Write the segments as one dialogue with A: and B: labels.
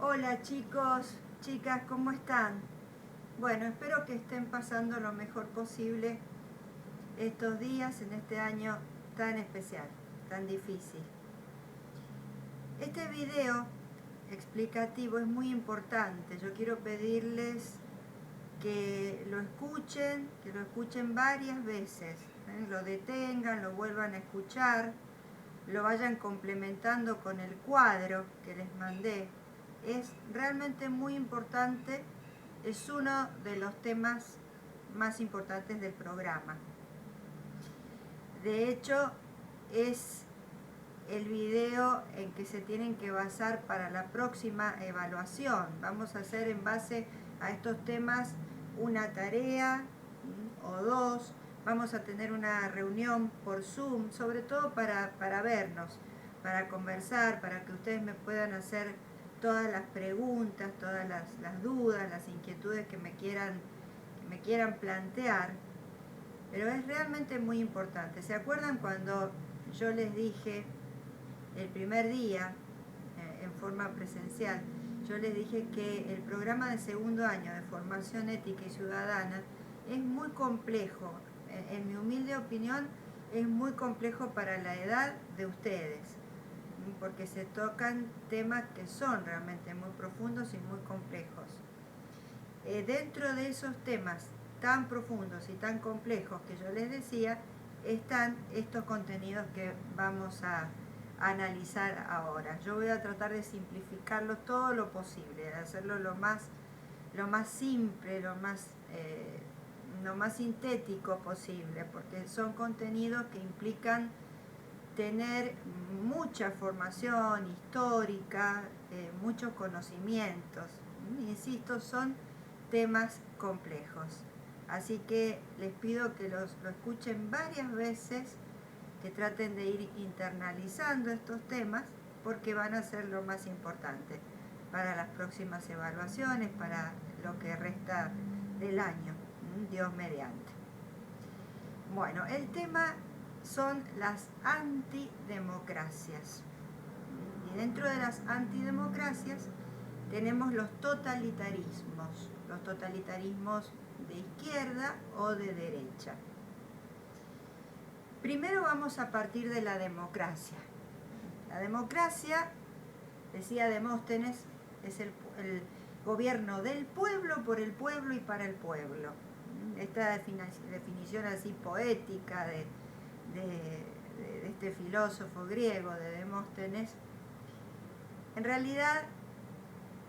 A: Hola chicos, chicas, ¿cómo están? Bueno, espero que estén pasando lo mejor posible estos días en este año tan especial, tan difícil. Este video explicativo es muy importante. Yo quiero pedirles que lo escuchen varias veces, lo detengan, lo vuelvan a escuchar, lo vayan complementando con el cuadro que les mandé. Es realmente muy importante, es uno de los temas más importantes del programa. De hecho, es el video en que se tienen que basar para la próxima evaluación. Vamos a hacer en base a estos temas una tarea o dos. Vamos a tener una reunión por Zoom, sobre todo para vernos, para conversar, para que ustedes me puedan hacer todas las preguntas, todas las dudas, las inquietudes que me quieran plantear. Pero es realmente muy importante. ¿Se acuerdan cuando yo les dije el primer día, en forma presencial, yo les dije que el programa de segundo año de formación ética y ciudadana es muy complejo, en mi humilde opinión, es muy complejo para la edad de ustedes, porque se tocan temas que son realmente muy profundos y muy complejos. Dentro de esos temas tan profundos y tan complejos que yo les decía, están estos contenidos que vamos a analizar ahora. Yo voy a tratar de simplificarlo todo lo posible, de hacerlo lo más simple, lo más sintético posible, porque son contenidos que implican tener mucha formación histórica, muchos conocimientos. Insisto, son temas complejos. Así que les pido que lo escuchen varias veces, que traten de ir internalizando estos temas, porque van a ser lo más importante para las próximas evaluaciones, para lo que resta del año, Dios mediante. Bueno, el tema son las antidemocracias. Y dentro de las antidemocracias tenemos los totalitarismos de izquierda o de derecha. Primero vamos a partir de la democracia. La democracia, decía Demóstenes, es el gobierno del pueblo, por el pueblo y para el pueblo. Esta definición así poética de este filósofo griego, de Demóstenes, en realidad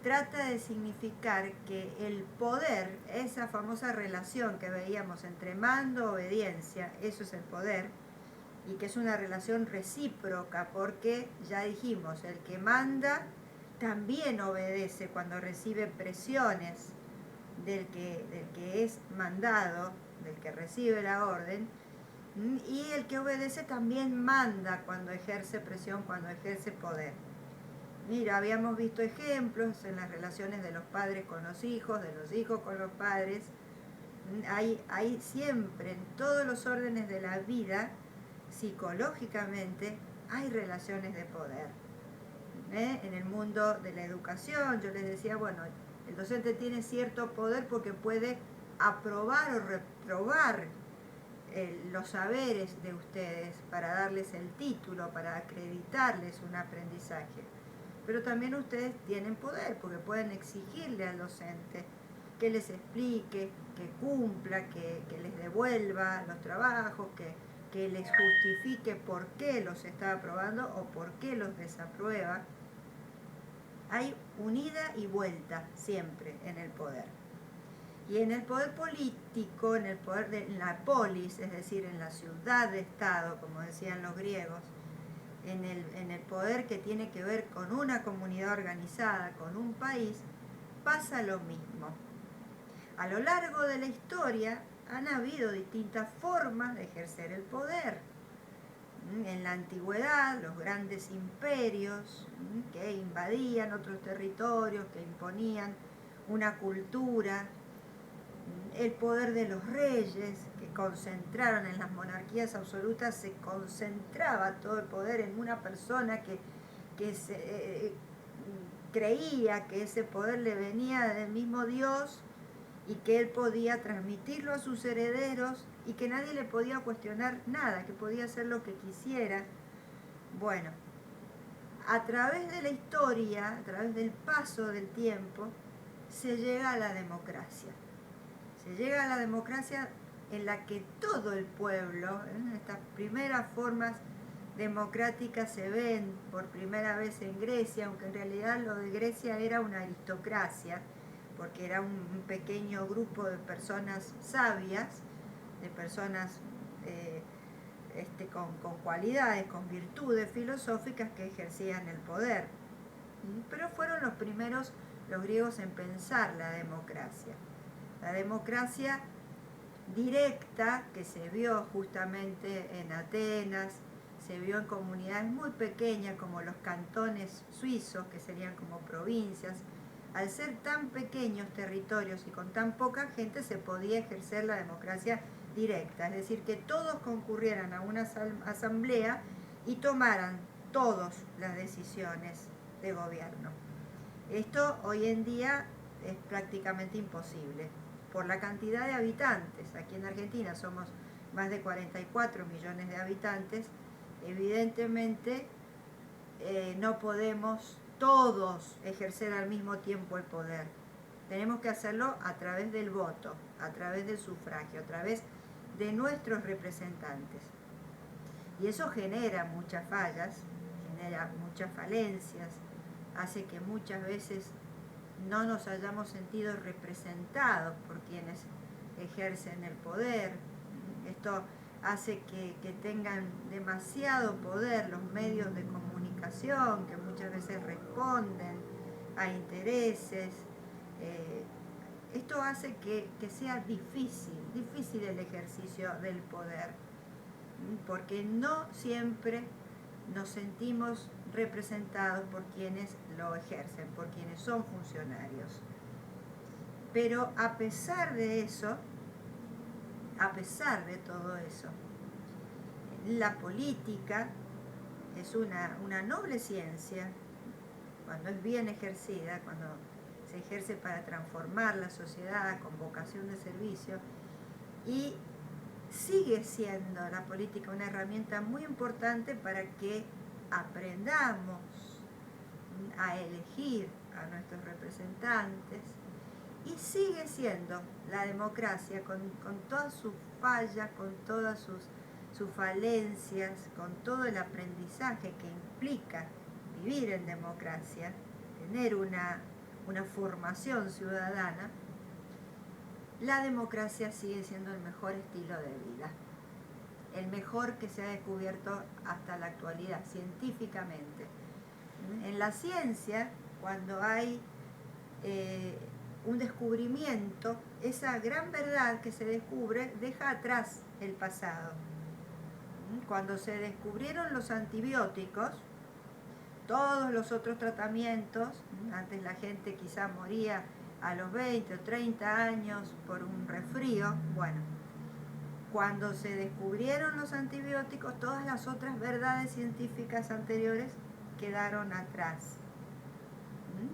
A: trata de significar que el poder, esa famosa relación que veíamos entre mando, obediencia, eso es el poder, y que es una relación recíproca, porque ya dijimos, el que manda también obedece cuando recibe presiones del que es mandado, del que recibe la orden, y el que obedece también manda cuando ejerce presión, cuando ejerce poder. Mira, habíamos visto ejemplos en las relaciones de los padres con los hijos, de los hijos con los padres. Hay siempre, en todos los órdenes de la vida, psicológicamente, hay relaciones de poder. En el mundo de la educación, yo les decía, bueno, el docente tiene cierto poder porque puede aprobar o reprobar los saberes de ustedes para darles el título, para acreditarles un aprendizaje. Pero también ustedes tienen poder porque pueden exigirle al docente que les explique, que cumpla, que les devuelva los trabajos, que les justifique por qué los está aprobando o por qué los desaprueba. Hay un ida y vuelta siempre en el poder. Y en el poder político, en el poder de la polis, es decir, en la ciudad de Estado, como decían los griegos, en el poder que tiene que ver con una comunidad organizada, con un país, pasa lo mismo. A lo largo de la historia han habido distintas formas de ejercer el poder. En la antigüedad, los grandes imperios que invadían otros territorios, que imponían una cultura, el poder de los reyes, que concentraron en las monarquías absolutas, se concentraba todo el poder en una persona que creía que ese poder le venía del mismo Dios y que él podía transmitirlo a sus herederos y que nadie le podía cuestionar nada, que podía hacer lo que quisiera. Bueno, a través de la historia, a través del paso del tiempo, se llega a la democracia. Se llega a la democracia en la que todo el pueblo, estas primeras formas democráticas se ven por primera vez en Grecia, aunque en realidad lo de Grecia era una aristocracia, porque era un pequeño grupo de personas sabias, de personas con cualidades, con virtudes filosóficas que ejercían el poder. Pero fueron los primeros, los griegos, en pensar la democracia. La democracia directa, que se vio justamente en Atenas, se vio en comunidades muy pequeñas como los cantones suizos, que serían como provincias. Al ser tan pequeños territorios y con tan poca gente, se podía ejercer la democracia directa, es decir, que todos concurrieran a una asamblea y tomaran todos las decisiones de gobierno. Esto hoy en día es prácticamente imposible por la cantidad de habitantes. Aquí en Argentina somos más de 44 millones de habitantes. Evidentemente no podemos todos ejercer al mismo tiempo el poder. Tenemos que hacerlo a través del voto, a través del sufragio, a través de nuestros representantes. Y eso genera muchas fallas, genera muchas falencias, hace que muchas veces no nos hayamos sentido representados por quienes ejercen el poder. Esto hace que tengan demasiado poder los medios de comunicación, que muchas veces responden a intereses. Esto hace que sea difícil el ejercicio del poder, porque no siempre nos sentimos representados por quienes lo ejercen, por quienes son funcionarios. Pero a pesar de eso, a pesar de todo eso, la política es una noble ciencia cuando es bien ejercida, cuando se ejerce para transformar la sociedad con vocación de servicio, y sigue siendo la política una herramienta muy importante para que aprendamos a elegir a nuestros representantes, y sigue siendo la democracia con todas sus fallas, con todas sus falencias, con todo el aprendizaje que implica vivir en democracia, tener una formación ciudadana. La democracia sigue siendo el mejor estilo de vida, el mejor que se ha descubierto hasta la actualidad, científicamente. En la ciencia, cuando hay un descubrimiento, esa gran verdad que se descubre deja atrás el pasado. Cuando se descubrieron los antibióticos, todos los otros tratamientos, antes la gente quizá moría a los 20 o 30 años por un resfrío, bueno, cuando se descubrieron los antibióticos, todas las otras verdades científicas anteriores quedaron atrás.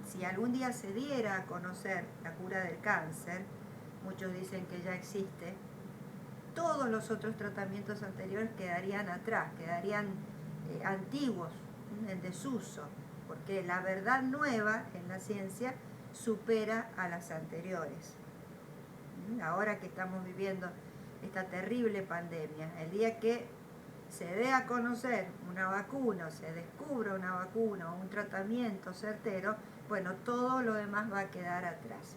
A: Si algún día se diera a conocer la cura del cáncer, muchos dicen que ya existe, todos los otros tratamientos anteriores quedarían atrás, quedarían antiguos, en desuso, porque la verdad nueva en la ciencia supera a las anteriores. Ahora que estamos viviendo esta terrible pandemia, el día que se dé a conocer una vacuna, se descubra una vacuna o un tratamiento certero, bueno, todo lo demás va a quedar atrás.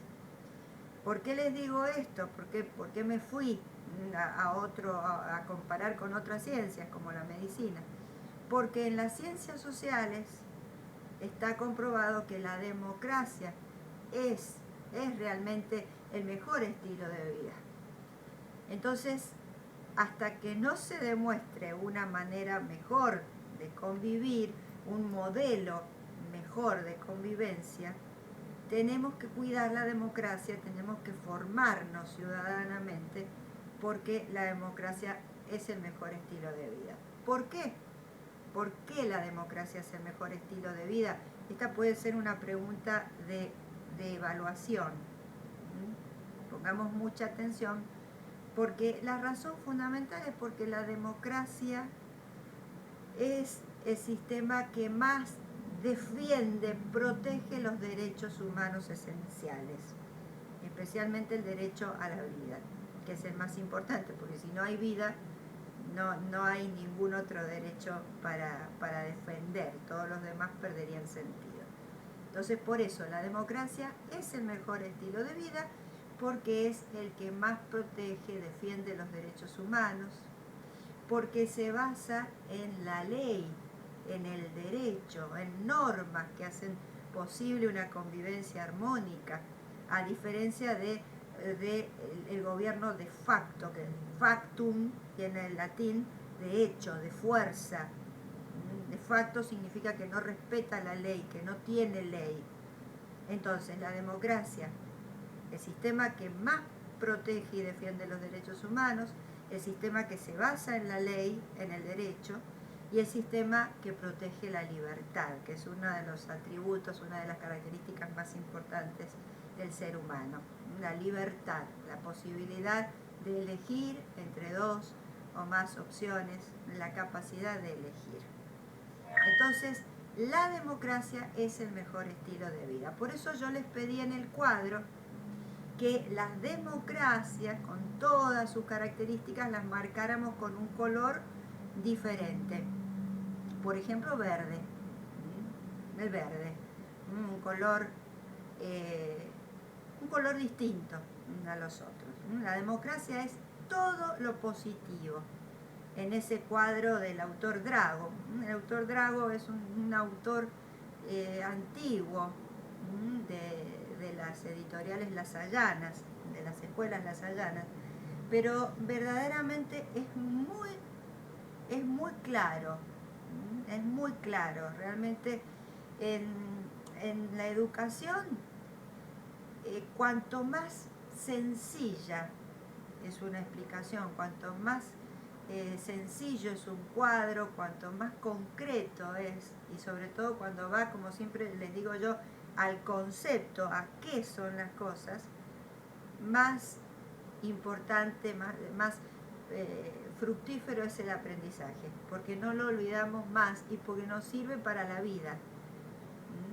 A: ¿Por qué les digo esto? ¿Por qué me fui a comparar con otras ciencias como la medicina? Porque en las ciencias sociales está comprobado que la democracia es realmente el mejor estilo de vida. Entonces, hasta que no se demuestre una manera mejor de convivir, un modelo mejor de convivencia, tenemos que cuidar la democracia, tenemos que formarnos ciudadanamente, porque la democracia es el mejor estilo de vida. ¿Por qué? ¿por qué la democracia es el mejor estilo de vida? Esta puede ser una pregunta de evaluación. Pongamos mucha atención, porque la razón fundamental es porque la democracia es el sistema que más defiende, protege los derechos humanos esenciales, especialmente el derecho a la vida, que es el más importante, porque si no hay vida, no hay ningún otro derecho para defender, todos los demás perderían sentido. Entonces, por eso la democracia es el mejor estilo de vida, porque es el que más protege, defiende los derechos humanos, porque se basa en la ley, en el derecho, en normas que hacen posible una convivencia armónica, a diferencia de el gobierno de facto, que factum tiene el latín de hecho, de fuerza. De facto significa que no respeta la ley, que no tiene ley. Entonces, la democracia, el sistema que más protege y defiende los derechos humanos, el sistema que se basa en la ley, en el derecho, y el sistema que protege la libertad, que es uno de los atributos, una de las características más importantes del ser humano. La libertad, la posibilidad de elegir entre dos o más opciones, la capacidad de elegir. Entonces, la democracia es el mejor estilo de vida. Por eso yo les pedí en el cuadro que las democracias, con todas sus características, las marcáramos con un color diferente. Por ejemplo, verde. El verde. Un color distinto a los otros. La democracia es todo lo positivo. En ese cuadro del autor Drago. El autor Drago es un autor antiguo de las editoriales lasallanas, de las escuelas lasallanas, pero verdaderamente es muy claro, realmente en la educación, cuanto más sencilla es una explicación, cuanto más sencillo es un cuadro, cuanto más concreto es, y sobre todo cuando va, como siempre les digo yo, al concepto, a qué son las cosas, más importante, más fructífero es el aprendizaje, porque no lo olvidamos más y porque nos sirve para la vida.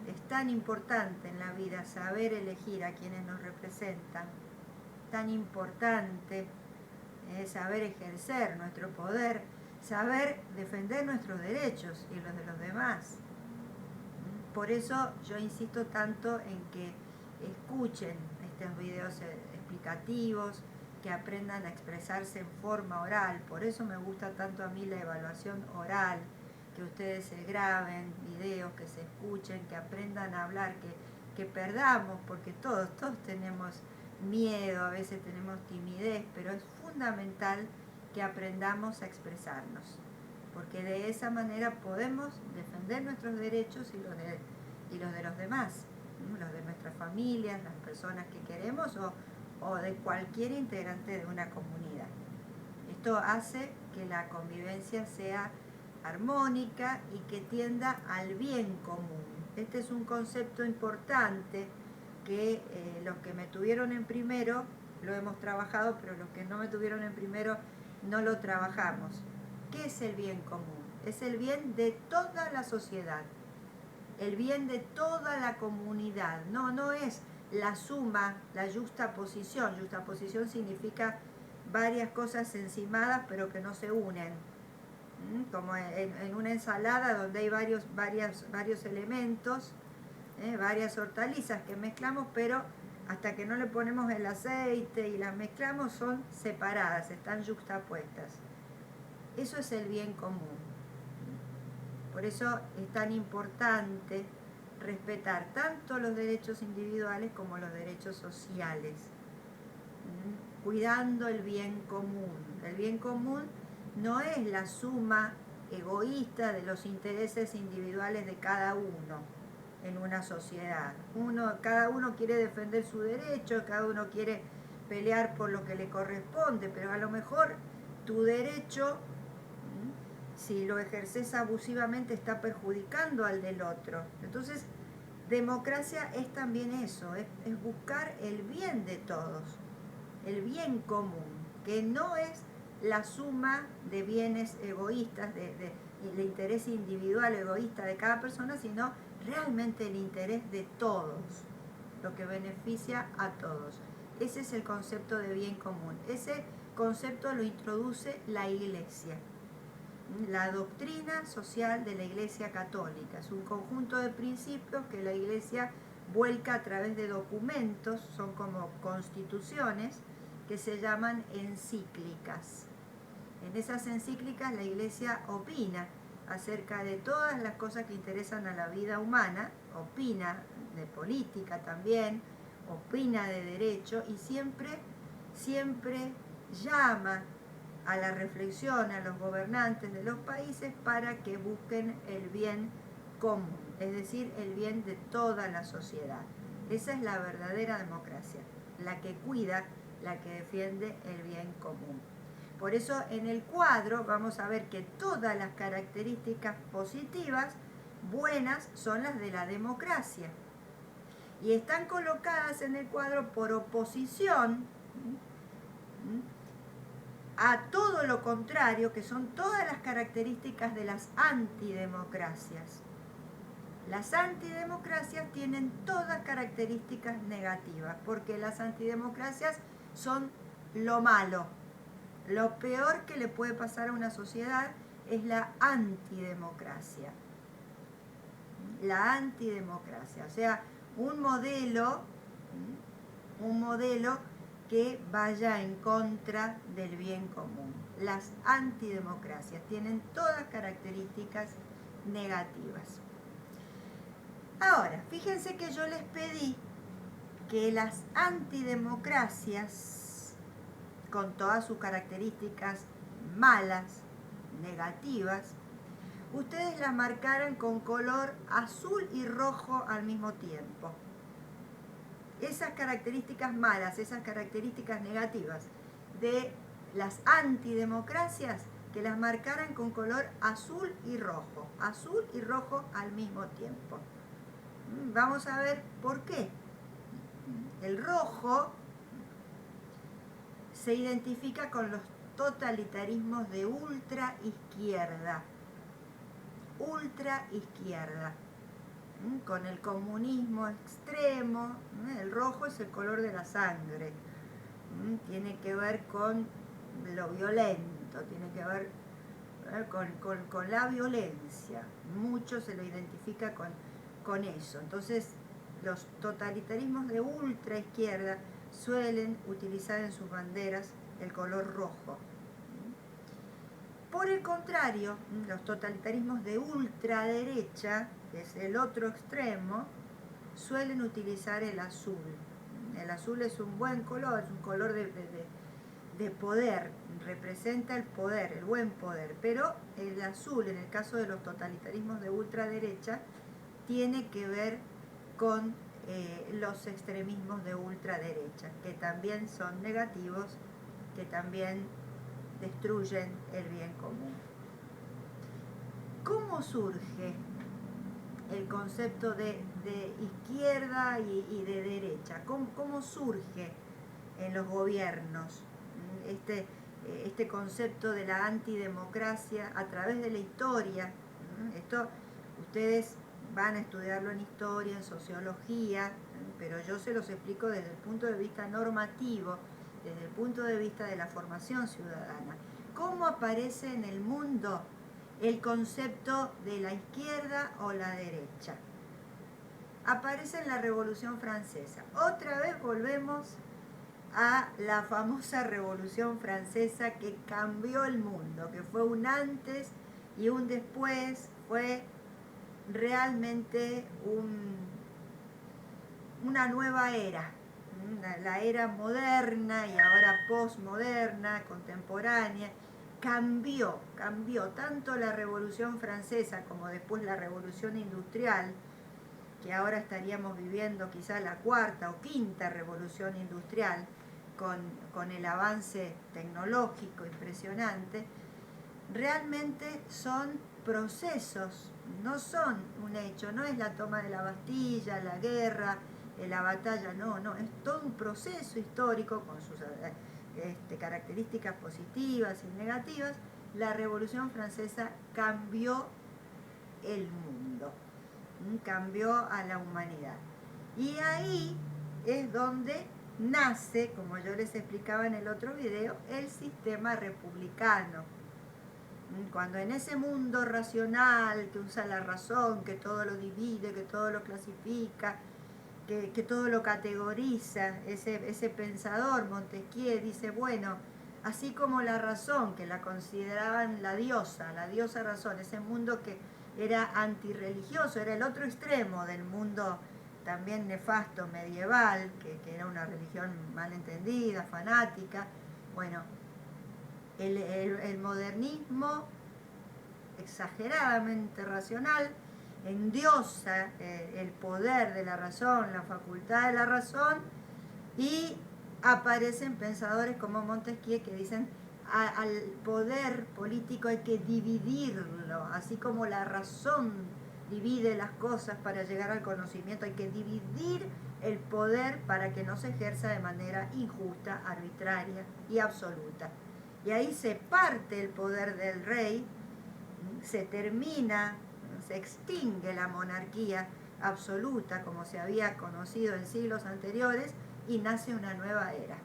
A: Es tan importante en la vida saber elegir a quienes nos representan, tan importante saber ejercer nuestro poder, saber defender nuestros derechos y los de los demás. Por eso yo insisto tanto en que escuchen estos videos explicativos, que aprendan a expresarse en forma oral. Por eso me gusta tanto a mí la evaluación oral, que ustedes se graben videos, que se escuchen, que aprendan a hablar, que perdamos, porque todos tenemos miedo, a veces tenemos timidez, pero es fundamental que aprendamos a expresarnos, porque de esa manera podemos defender nuestros derechos y los de los demás, los de nuestras familias, las personas que queremos o de cualquier integrante de una comunidad. Esto hace que la convivencia sea armónica y que tienda al bien común. Este es un concepto importante que los que me tuvieron en primero lo hemos trabajado, pero los que no me tuvieron en primero no lo trabajamos. ¿Qué es el bien común? Es el bien de toda la sociedad, el bien de toda la comunidad. No es la suma, la justaposición. Justaposición significa varias cosas encimadas pero que no se unen. Como en una ensalada donde hay varios elementos, varias hortalizas que mezclamos, pero hasta que no le ponemos el aceite y las mezclamos son separadas, están juxtapuestas. Eso es el bien común. Por eso es tan importante respetar tanto los derechos individuales como los derechos sociales, cuidando el bien común. El bien común no es la suma egoísta de los intereses individuales de cada uno en una sociedad. Cada uno quiere defender su derecho, cada uno quiere pelear por lo que le corresponde, pero a lo mejor tu derecho si lo ejerces abusivamente está perjudicando al del otro. Entonces, democracia es también eso, es buscar el bien de todos, el bien común, que no es la suma de bienes egoístas, del interés individual egoísta de cada persona, sino realmente el interés de todos, lo que beneficia a todos. Ese es el concepto de bien común. Ese concepto lo introduce la Iglesia. La doctrina social de la Iglesia Católica es un conjunto de principios que la Iglesia vuelca a través de documentos, son como constituciones, que se llaman encíclicas. En esas encíclicas la Iglesia opina acerca de todas las cosas que interesan a la vida humana, opina de política también, opina de derecho y siempre llama a la reflexión a los gobernantes de los países para que busquen el bien común, es decir, el bien de toda la sociedad. Esa es la verdadera democracia, la que cuida, la que defiende el bien común. Por eso en el cuadro vamos a ver que todas las características positivas, buenas, son las de la democracia. Y están colocadas en el cuadro por oposición a todo lo contrario, que son todas las características de las antidemocracias. Las antidemocracias tienen todas características negativas, porque las antidemocracias son lo malo. Lo peor que le puede pasar a una sociedad es la antidemocracia. La antidemocracia, o sea, un modelo que vaya en contra del bien común. Las antidemocracias tienen todas características negativas. Ahora, fíjense que yo les pedí que las antidemocracias, con todas sus características malas, negativas, ustedes las marcaran con color azul y rojo al mismo tiempo. Esas características malas, esas características negativas de las antidemocracias, que las marcaran con color azul y rojo al mismo tiempo. Vamos a ver por qué. El rojo se identifica con los totalitarismos de ultra izquierda, con el comunismo extremo. El rojo es el color de la sangre, tiene que ver con lo violento, tiene que ver con la violencia. Mucho se lo identifica con eso. Entonces, los totalitarismos de ultra izquierda suelen utilizar en sus banderas el color rojo. Por el contrario, los totalitarismos de ultraderecha, que es el otro extremo, suelen utilizar el azul. El azul es un buen color, es un color de poder, representa el poder, el buen poder, pero el azul, en el caso de los totalitarismos de ultraderecha, tiene que ver con los extremismos de ultraderecha, que también son negativos, que también destruyen el bien común. ¿Cómo surge el concepto de izquierda y de derecha? ¿Cómo surge en los gobiernos este concepto de la antidemocracia a través de la historia? Esto ustedes van a estudiarlo en historia, en sociología, pero yo se los explico desde el punto de vista normativo, desde el punto de vista de la formación ciudadana. ¿Cómo aparece en el mundo el concepto de la izquierda o la derecha? Aparece en la Revolución Francesa. Otra vez volvemos a la famosa Revolución Francesa que cambió el mundo, que fue un antes y un después, fue realmente una nueva era. La era moderna y ahora postmoderna, contemporánea, cambió tanto la Revolución Francesa como después la Revolución Industrial, que ahora estaríamos viviendo quizá la cuarta o quinta Revolución Industrial, con el avance tecnológico impresionante. realmente son procesos, no son un hecho, no es la toma de la Bastilla, la guerra, la batalla, no, es todo un proceso histórico con sus características positivas y negativas. La Revolución Francesa cambió el mundo, cambió a la humanidad. Y ahí es donde nace, como yo les explicaba en el otro video, el sistema republicano. Cuando en ese mundo racional que usa la razón, que todo lo divide, que todo lo clasifica, que todo lo categoriza, ese pensador Montesquieu dice, bueno, así como la razón, que la consideraban la diosa razón, ese mundo que era antirreligioso, era el otro extremo del mundo también nefasto medieval, que era una religión mal entendida, fanática. Bueno, el modernismo exageradamente racional endiosa el poder de la razón, la facultad de la razón, y aparecen pensadores como Montesquieu que dicen al poder político hay que dividirlo, así como la razón divide las cosas para llegar al conocimiento, hay que dividir el poder para que no se ejerza de manera injusta, arbitraria y absoluta. Y ahí se parte el poder del rey, se termina, se extingue la monarquía absoluta como se había conocido en siglos anteriores y nace una nueva era,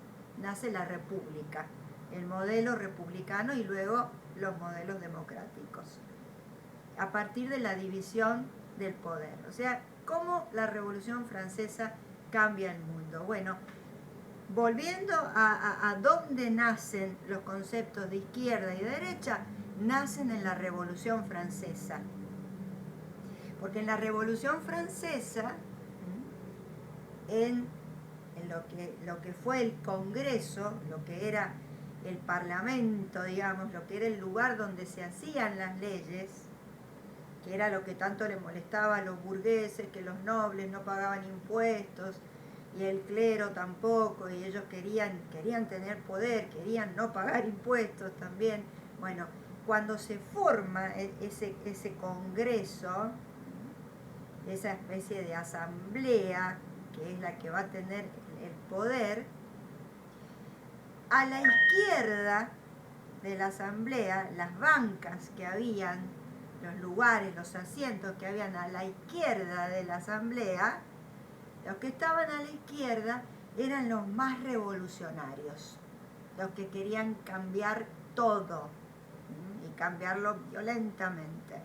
A: nace la república, el modelo republicano y luego los modelos democráticos, a partir de la división del poder. O sea, ¿cómo la Revolución Francesa cambia el mundo? Bueno, volviendo a dónde nacen los conceptos de izquierda y de derecha, nacen en la Revolución Francesa. Porque en la Revolución Francesa, en lo que fue el Congreso, lo que era el Parlamento, digamos, lo que era el lugar donde se hacían las leyes, que era lo que tanto le molestaba a los burgueses, que los nobles no pagaban impuestos, y el clero tampoco, y ellos querían tener poder, querían no pagar impuestos también. Bueno, cuando se forma ese congreso, esa especie de asamblea, que es la que va a tener el poder, a la izquierda de la asamblea, las bancas que habían, los lugares, los asientos que habían a la izquierda de la asamblea, los que estaban a la izquierda eran los más revolucionarios, los que querían cambiar todo y cambiarlo violentamente.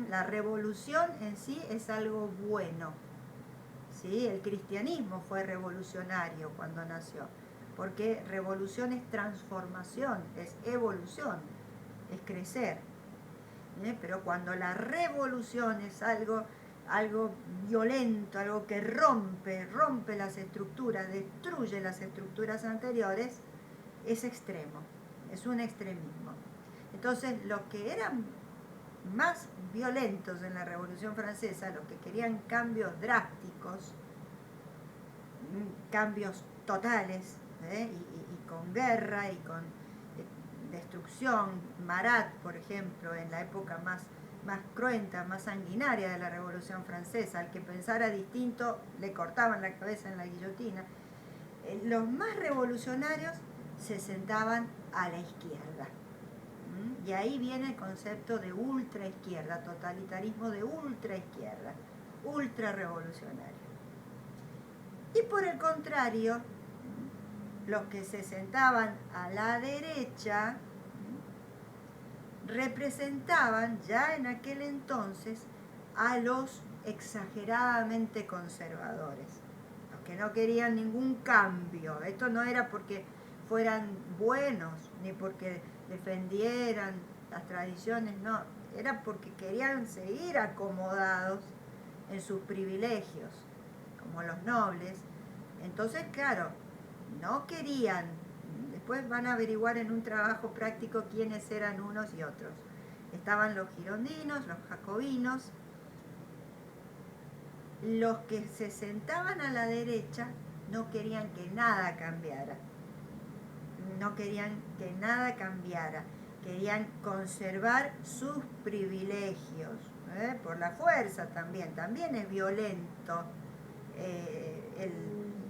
A: La revolución en sí es algo bueno. ¿Sí? El cristianismo fue revolucionario cuando nació, porque revolución es transformación, es evolución, es crecer. Pero cuando la revolución es algo violento, algo que rompe las estructuras, destruye las estructuras anteriores, es extremo, es un extremismo. Entonces, los que eran más violentos en la Revolución Francesa, los que querían cambios drásticos, cambios totales, y con guerra y con destrucción. Marat, por ejemplo, en la época más cruenta, más sanguinaria de la Revolución Francesa, al que pensara distinto le cortaban la cabeza en la guillotina. Los más revolucionarios se sentaban a la izquierda. Y ahí viene el concepto de ultraizquierda, totalitarismo de ultraizquierda, ultra revolucionario. Y por el contrario, los que se sentaban a la derecha representaban ya en aquel entonces a los exageradamente conservadores, los que no querían ningún cambio. Esto no era porque fueran buenos ni porque defendieran las tradiciones, no, era porque querían seguir acomodados en sus privilegios, como los nobles. Entonces, claro, no querían, después van a averiguar en un trabajo práctico quiénes eran unos y otros. Estaban los girondinos, los jacobinos, los que se sentaban a la derecha no querían que nada cambiara. No querían que nada cambiara. querían conservar sus privilegios, por la fuerza también es violento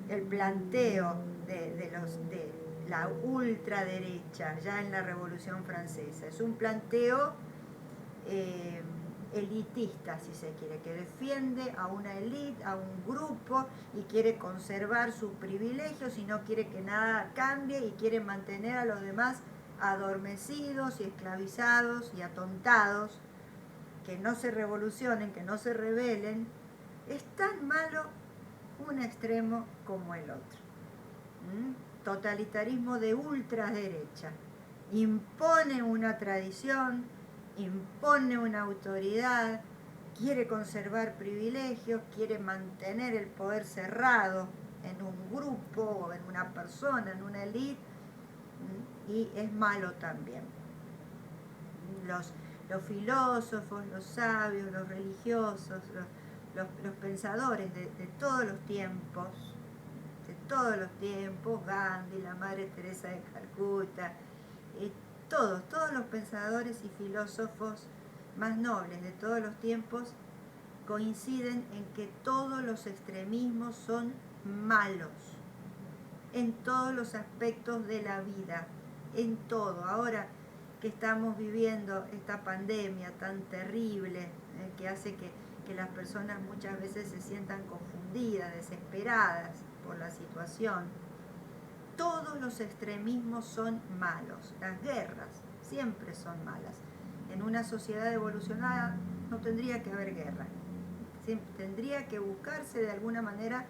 A: el planteo de la ultraderecha ya en la Revolución Francesa. Es un planteo elitista, si se quiere, que defiende a una élite, a un grupo, y quiere conservar sus privilegios y no quiere que nada cambie y quiere mantener a los demás adormecidos y esclavizados y atontados, que no se revolucionen, que no se rebelen. Es tan malo un extremo como el otro. Totalitarismo de ultraderecha. Impone una tradición, impone una autoridad, quiere conservar privilegios, quiere mantener el poder cerrado en un grupo o en una persona, en una élite, y es malo también. Los filósofos, los sabios, los religiosos, los pensadores de todos los tiempos, Gandhi, la Madre Teresa de Calcuta, todos los pensadores y filósofos más nobles de todos los tiempos coinciden en que todos los extremismos son malos, en todos los aspectos de la vida, en todo. Ahora que estamos viviendo esta pandemia tan terrible, que hace que las personas muchas veces se sientan confundidas, desesperadas por la situación. Todos los extremismos son malos. Las guerras siempre son malas. En una sociedad evolucionada no tendría que haber guerra. Tendría que buscarse de alguna manera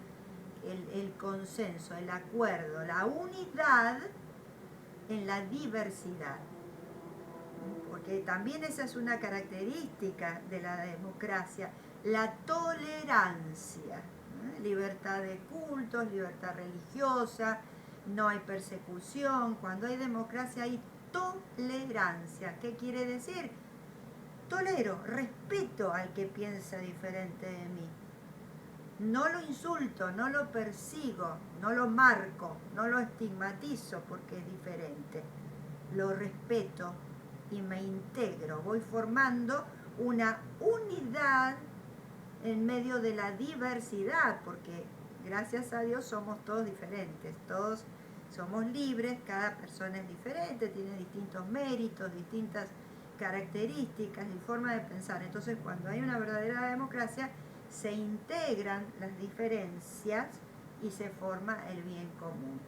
A: el consenso, el acuerdo, la unidad en la diversidad. Porque también esa es una característica de la democracia, la tolerancia, libertad de cultos, libertad religiosa, no hay persecución. Cuando hay democracia hay tolerancia. ¿Qué quiere decir? Tolero, respeto al que piensa diferente de mí. No lo insulto, no lo persigo, no lo marco, no lo estigmatizo porque es diferente. Lo respeto y me integro. Voy formando una unidad en medio de la diversidad, porque gracias a Dios somos todos diferentes, todos somos libres, cada persona es diferente, tiene distintos méritos, distintas características y forma de pensar. Entonces, cuando hay una verdadera democracia, se integran las diferencias y se forma el bien común.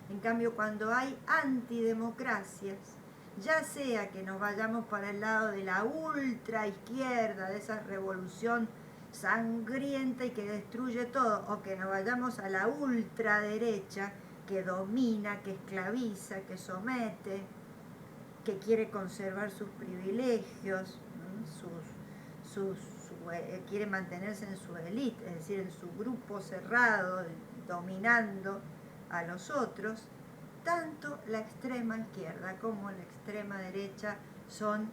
A: En cambio, cuando hay antidemocracias, ya sea que nos vayamos para el lado de la ultra izquierda, de esa revolución sangrienta y que destruye todo, o que nos vayamos a la ultraderecha, que domina, que esclaviza, que somete, que quiere conservar sus privilegios, quiere mantenerse en su élite, es decir, en su grupo cerrado, dominando a los otros. Tanto la extrema izquierda como la extrema derecha son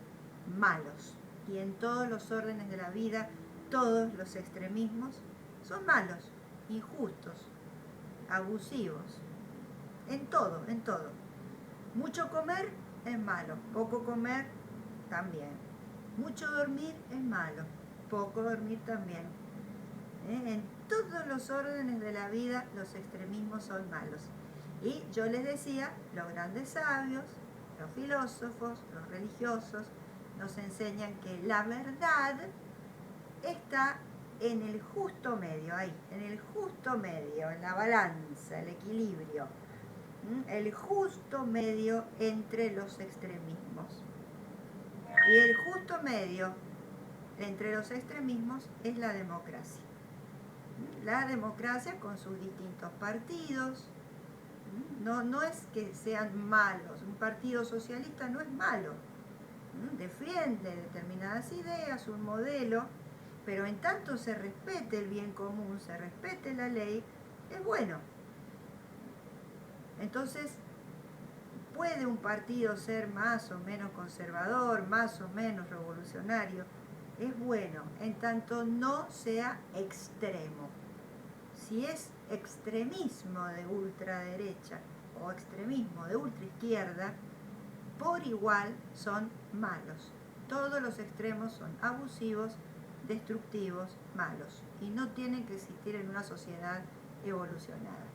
A: malos. Y en todos los órdenes de la vida, todos los extremismos son malos, injustos, abusivos. En todo, en todo. Mucho comer es malo, poco comer también. Mucho dormir es malo, poco dormir también. En todos los órdenes de la vida los extremismos son malos. Y yo les decía, los grandes sabios, los filósofos, los religiosos, nos enseñan que la verdad está en el justo medio, ahí, en el justo medio, en la balanza, el equilibrio. El justo medio entre los extremismos. Y el justo medio entre los extremismos es la democracia. La democracia con sus distintos partidos. No es que sean malos. Un partido socialista no es malo. Defiende determinadas ideas, un modelo, pero en tanto se respete el bien común, se respete la ley, es bueno. Entonces, puede un partido ser más o menos conservador, más o menos revolucionario, es bueno, en tanto no sea extremo. Si es extremismo de ultraderecha o extremismo de ultraizquierda, por igual son malos. Todos los extremos son abusivos, destructivos, malos, y no tienen que existir en una sociedad evolucionada.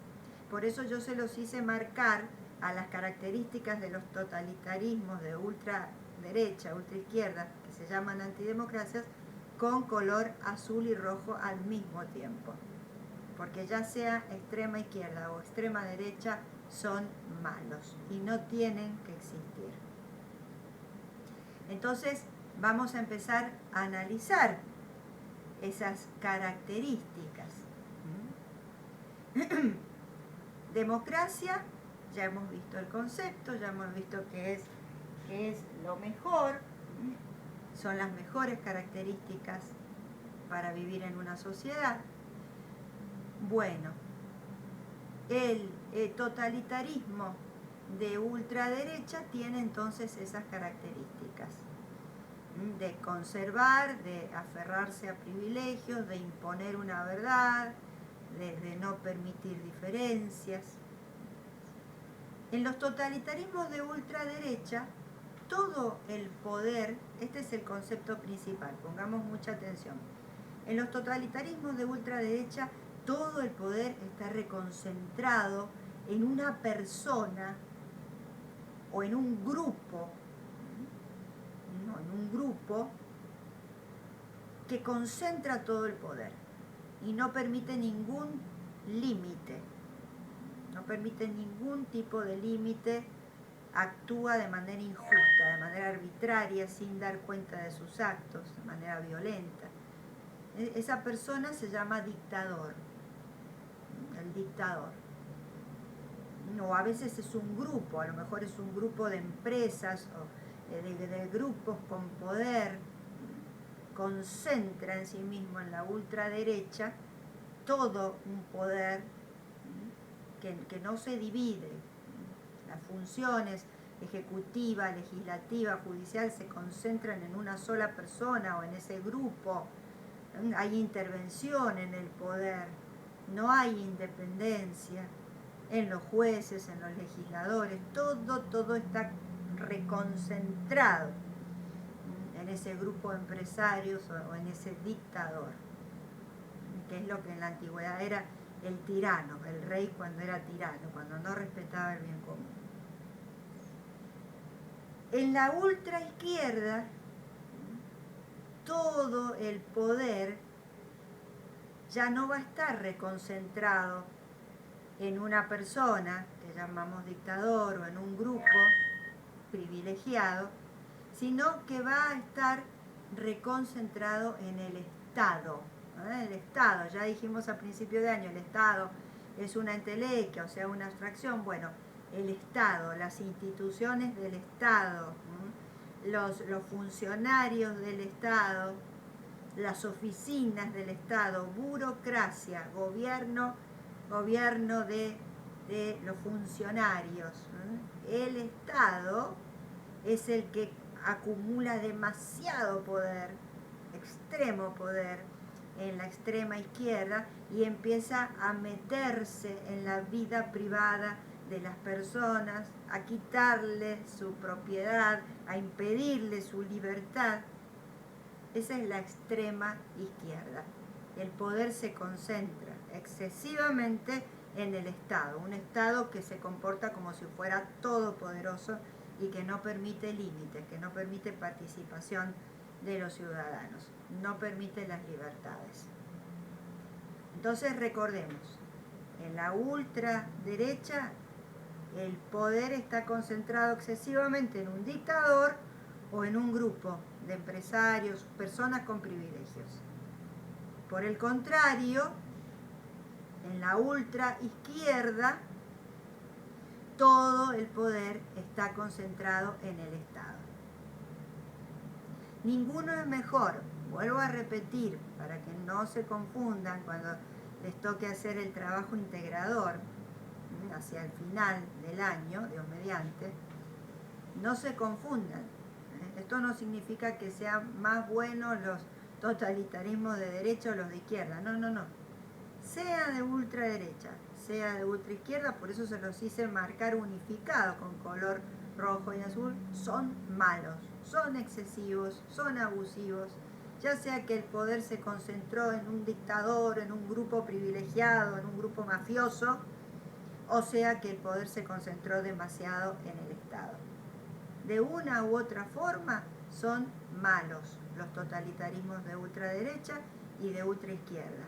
A: Por eso yo se los hice marcar a las características de los totalitarismos de ultraderecha, ultraizquierda, que se llaman antidemocracias, con color azul y rojo al mismo tiempo. Porque ya sea extrema izquierda o extrema derecha, son malos y no tienen que existir. Entonces vamos a empezar a analizar esas características. Democracia, ya hemos visto el concepto, ya hemos visto que es lo mejor, son las mejores características para vivir en una sociedad. Bueno, el totalitarismo de ultraderecha tiene entonces esas características de conservar, de aferrarse a privilegios, de imponer una verdad, de no permitir diferencias. En los totalitarismos de ultraderecha, todo el poder, este es el concepto principal, pongamos mucha atención. En los totalitarismos de ultraderecha, todo el poder está reconcentrado en una persona o en un grupo, que concentra todo el poder y no permite ningún límite, no permite ningún tipo de límite, actúa de manera injusta, de manera arbitraria, sin dar cuenta de sus actos, de manera violenta. Esa persona se llama dictador, el dictador. O a veces es un grupo, a lo mejor es un grupo de empresas o de grupos con poder, concentra en sí mismo en la ultraderecha todo un poder que no se divide. Las funciones ejecutiva, legislativa, judicial se concentran en una sola persona o en ese grupo. Hay intervención en el poder, no hay independencia en los jueces, en los legisladores, todo está reconcentrado en ese grupo de empresarios o en ese dictador, que es lo que en la antigüedad era el tirano, el rey cuando era tirano, cuando no respetaba el bien común. En la ultraizquierda, todo el poder ya no va a estar reconcentrado en una persona, que llamamos dictador, o en un grupo privilegiado, sino que va a estar reconcentrado en el Estado. El Estado, ya dijimos a principio de año, el Estado es una entelequia, o sea, una abstracción. Bueno, el Estado, las instituciones del Estado, los funcionarios del Estado, las oficinas del Estado, burocracia, gobierno de los funcionarios. El Estado es el que acumula demasiado poder, extremo poder, en la extrema izquierda, y empieza a meterse en la vida privada de las personas, a quitarle su propiedad, a impedirle su libertad. Esa es la extrema izquierda. El poder se concentra excesivamente en el Estado, un Estado que se comporta como si fuera todopoderoso y que no permite límites, que no permite participación de los ciudadanos, no permite las libertades. Entonces recordemos, en la ultraderecha el poder está concentrado excesivamente en un dictador o en un grupo de empresarios, personas con privilegios. Por el contrario, en la ultraizquierda, todo el poder está concentrado en el Estado. Ninguno es mejor, vuelvo a repetir, para que no se confundan cuando les toque hacer el trabajo integrador, hacia el final del año, Dios mediante, no se confundan. Esto no significa que sean más buenos los totalitarismos de derecha o los de izquierda, no. sea de ultraderecha, sea de ultraizquierda, por eso se los hice marcar unificado con color rojo y azul, son malos, son excesivos, son abusivos, ya sea que el poder se concentró en un dictador, en un grupo privilegiado, en un grupo mafioso, o sea que el poder se concentró demasiado en el Estado. De una u otra forma son malos los totalitarismos de ultraderecha y de ultraizquierda,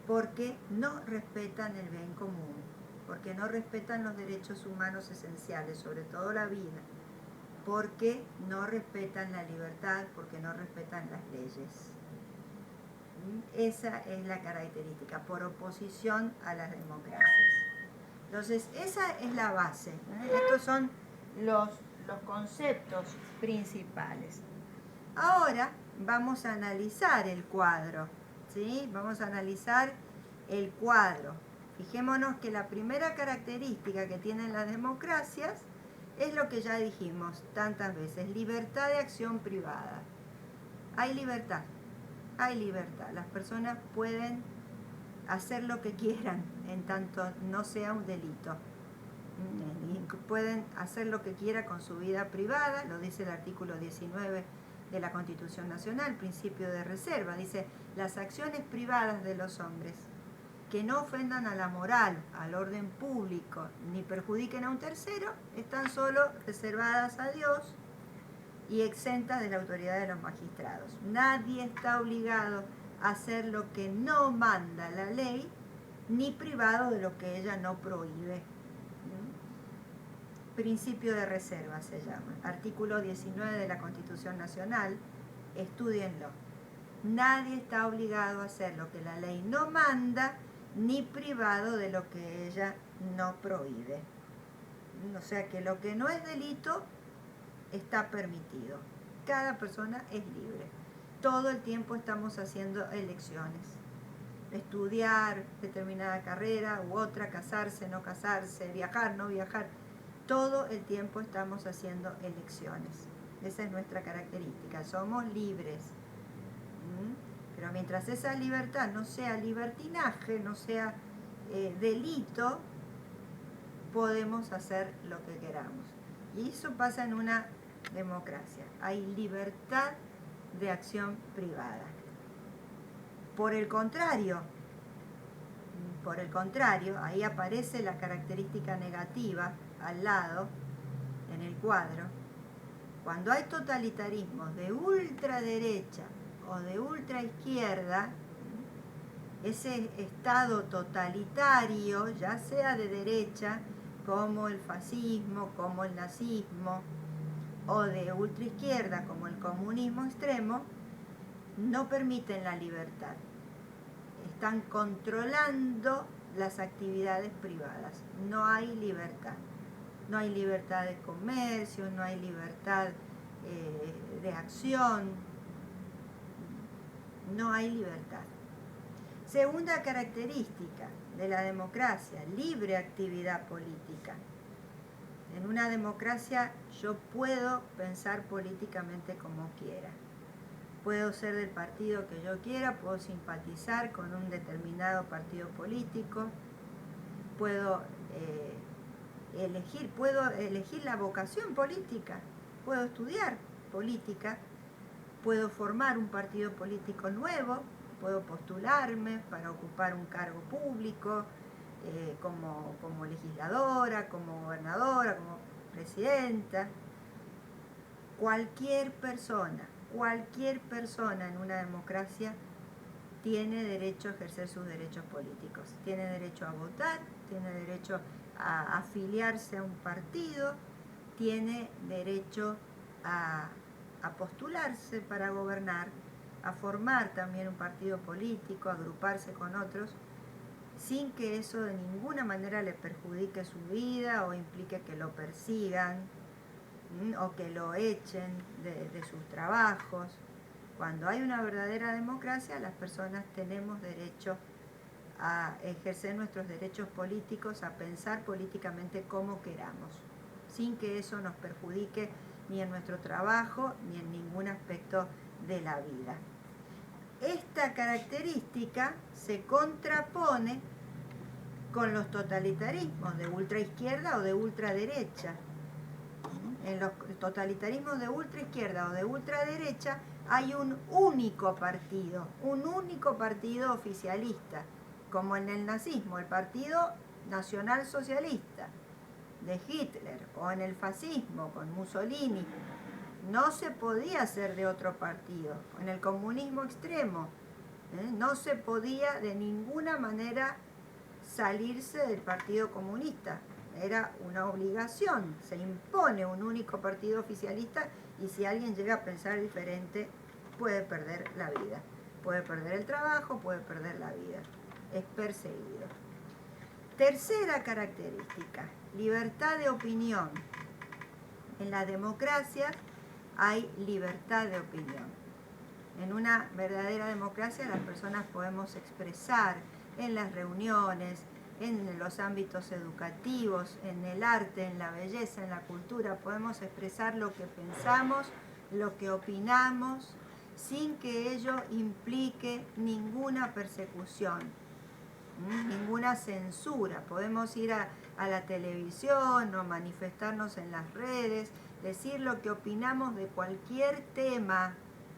A: porque no respetan el bien común, porque no respetan los derechos humanos esenciales, sobre todo la vida, porque no respetan la libertad, porque no respetan las leyes. Esa es la característica, por oposición a las democracias. Entonces, esa es la base. Estos son los conceptos principales. Ahora vamos a analizar el cuadro, ¿sí? Vamos a analizar el cuadro. Fijémonos que la primera característica que tienen las democracias es lo que ya dijimos tantas veces, libertad de acción privada. Hay libertad, hay libertad. Las personas pueden hacer lo que quieran en tanto no sea un delito. Pueden hacer lo que quieran con su vida privada, lo dice el artículo 19 de la Constitución Nacional, principio de reserva. Dice, las acciones privadas de los hombres que no ofendan a la moral, al orden público, ni perjudiquen a un tercero, están solo reservadas a Dios y exentas de la autoridad de los magistrados. Nadie está obligado a hacer lo que no manda la ley, ni privado de lo que ella no prohíbe. Principio de reserva se llama. Artículo 19 de la Constitución Nacional, estúdienlo. Nadie está obligado a hacer lo que la ley no manda, ni privado de lo que ella no prohíbe. O sea que lo que no es delito está permitido. Cada persona es libre. Todo el tiempo estamos haciendo elecciones. Estudiar determinada carrera u otra, casarse, no casarse, viajar, no viajar. Todo el tiempo estamos haciendo elecciones. Esa es nuestra característica. Somos libres. Pero mientras esa libertad no sea libertinaje, no sea delito, podemos hacer lo que queramos. Y eso pasa en una democracia. Hay libertad de acción privada. Por el contrario, ahí aparece la característica negativa al lado, en el cuadro. Cuando hay totalitarismos de ultraderecha o de ultraizquierda, ese estado totalitario, ya sea de derecha, como el fascismo, como el nazismo, o de ultraizquierda, como el comunismo extremo, no permiten la libertad. Están controlando las actividades privadas. No hay libertad. No hay libertad de comercio, no hay libertad de acción. No hay libertad. Segunda característica de la democracia, libre actividad política. En una democracia yo puedo pensar políticamente como quiera. Puedo ser del partido que yo quiera, puedo simpatizar con un determinado partido político, puedo elegir la vocación política, puedo estudiar política, puedo formar un partido político nuevo, puedo postularme para ocupar un cargo público, como legisladora, como gobernadora, como presidenta. Cualquier persona en una democracia tiene derecho a ejercer sus derechos políticos. Tiene derecho a votar, tiene derecho a afiliarse a un partido, tiene derecho a postularse para gobernar, a formar también un partido político, a agruparse con otros, sin que eso de ninguna manera le perjudique su vida o implique que lo persigan o que lo echen de sus trabajos. Cuando hay una verdadera democracia, las personas tenemos derecho a ejercer nuestros derechos políticos, a pensar políticamente como queramos, sin que eso nos perjudique ni en nuestro trabajo ni en ningún aspecto de la vida. esta característica se contrapone con los totalitarismos de ultraizquierda o de ultraderecha. En los totalitarismos de ultraizquierda o de ultraderecha hay un único partido oficialista, como en el nazismo, el Partido Nacional Socialista de Hitler, o en el fascismo con Mussolini. No se podía ser de otro partido. En el comunismo extremo, no se podía de ninguna manera salirse del Partido Comunista. Era una obligación, se impone un único partido oficialista, y si alguien llega a pensar diferente puede perder la vida, puede perder el trabajo, puede perder la vida, es perseguido. Tercera característica, libertad de opinión. En las democracias hay libertad de opinión. En una verdadera democracia las personas podemos expresar en las reuniones, en los ámbitos educativos, en el arte, en la belleza, en la cultura, podemos expresar lo que pensamos, lo que opinamos, sin que ello implique ninguna persecución, ninguna censura. Podemos ir a la televisión o manifestarnos en las redes, decir lo que opinamos de cualquier tema,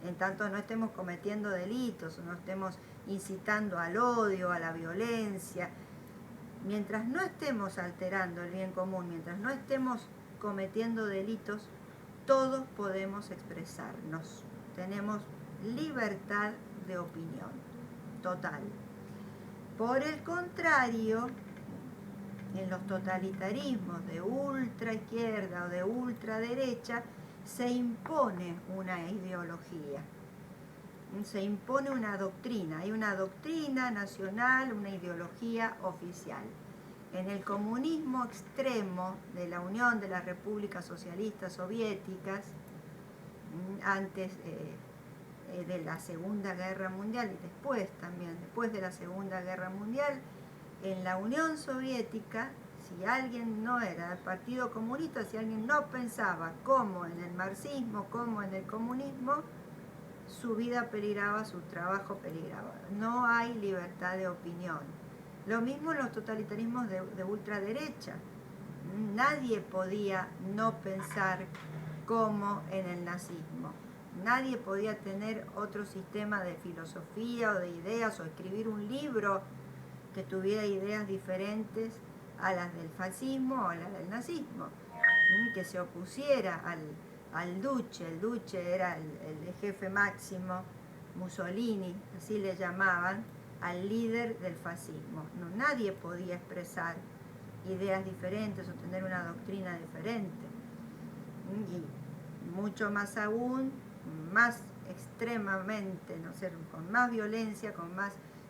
A: en tanto no estemos cometiendo delitos o no estemos incitando al odio, a la violencia. Mientras no estemos alterando el bien común, mientras no estemos cometiendo delitos, todos podemos expresarnos. Tenemos libertad de opinión total. Por el contrario, en los totalitarismos de ultraizquierda o de ultraderecha se impone una ideología, se impone una doctrina, hay una doctrina nacional, una ideología oficial. En el comunismo extremo de la Unión de las Repúblicas Socialistas Soviéticas, antes de la Segunda Guerra Mundial y después también, después de la Segunda Guerra Mundial, en la Unión Soviética, si alguien no era del Partido Comunista, si alguien no pensaba como en el marxismo, como en el comunismo, su vida peligraba, su trabajo peligraba. No hay libertad de opinión. Lo mismo en los totalitarismos de ultraderecha. Nadie podía no pensar como en el nazismo. Nadie podía tener otro sistema de filosofía o de ideas o escribir un libro que tuviera ideas diferentes a las del fascismo o a las del nazismo, que se opusiera al Duce. El Duce era el jefe máximo, Mussolini, así le llamaban, al líder del fascismo. No, nadie podía expresar ideas diferentes o tener una doctrina diferente. Y mucho más aún, más extremadamente, no sé, con más violencia,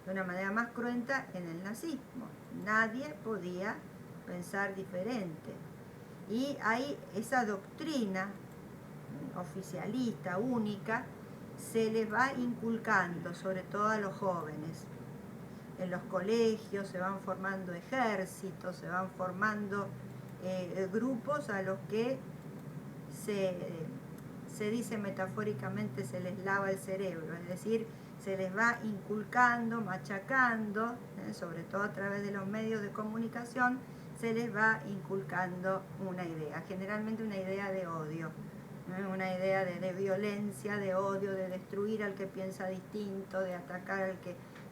A: de una manera más cruenta en el nazismo. Nadie podía pensar diferente. Y hay esa doctrina oficialista, única, se les va inculcando, sobre todo a los jóvenes. En los colegios se van formando ejércitos, se van formando grupos a los que se dice metafóricamente se les lava el cerebro, es decir, se les va inculcando, machacando, sobre todo a través de los medios de comunicación, se les va inculcando una idea, generalmente una idea de odio, una idea de violencia, de odio, de destruir al que piensa distinto, de atacar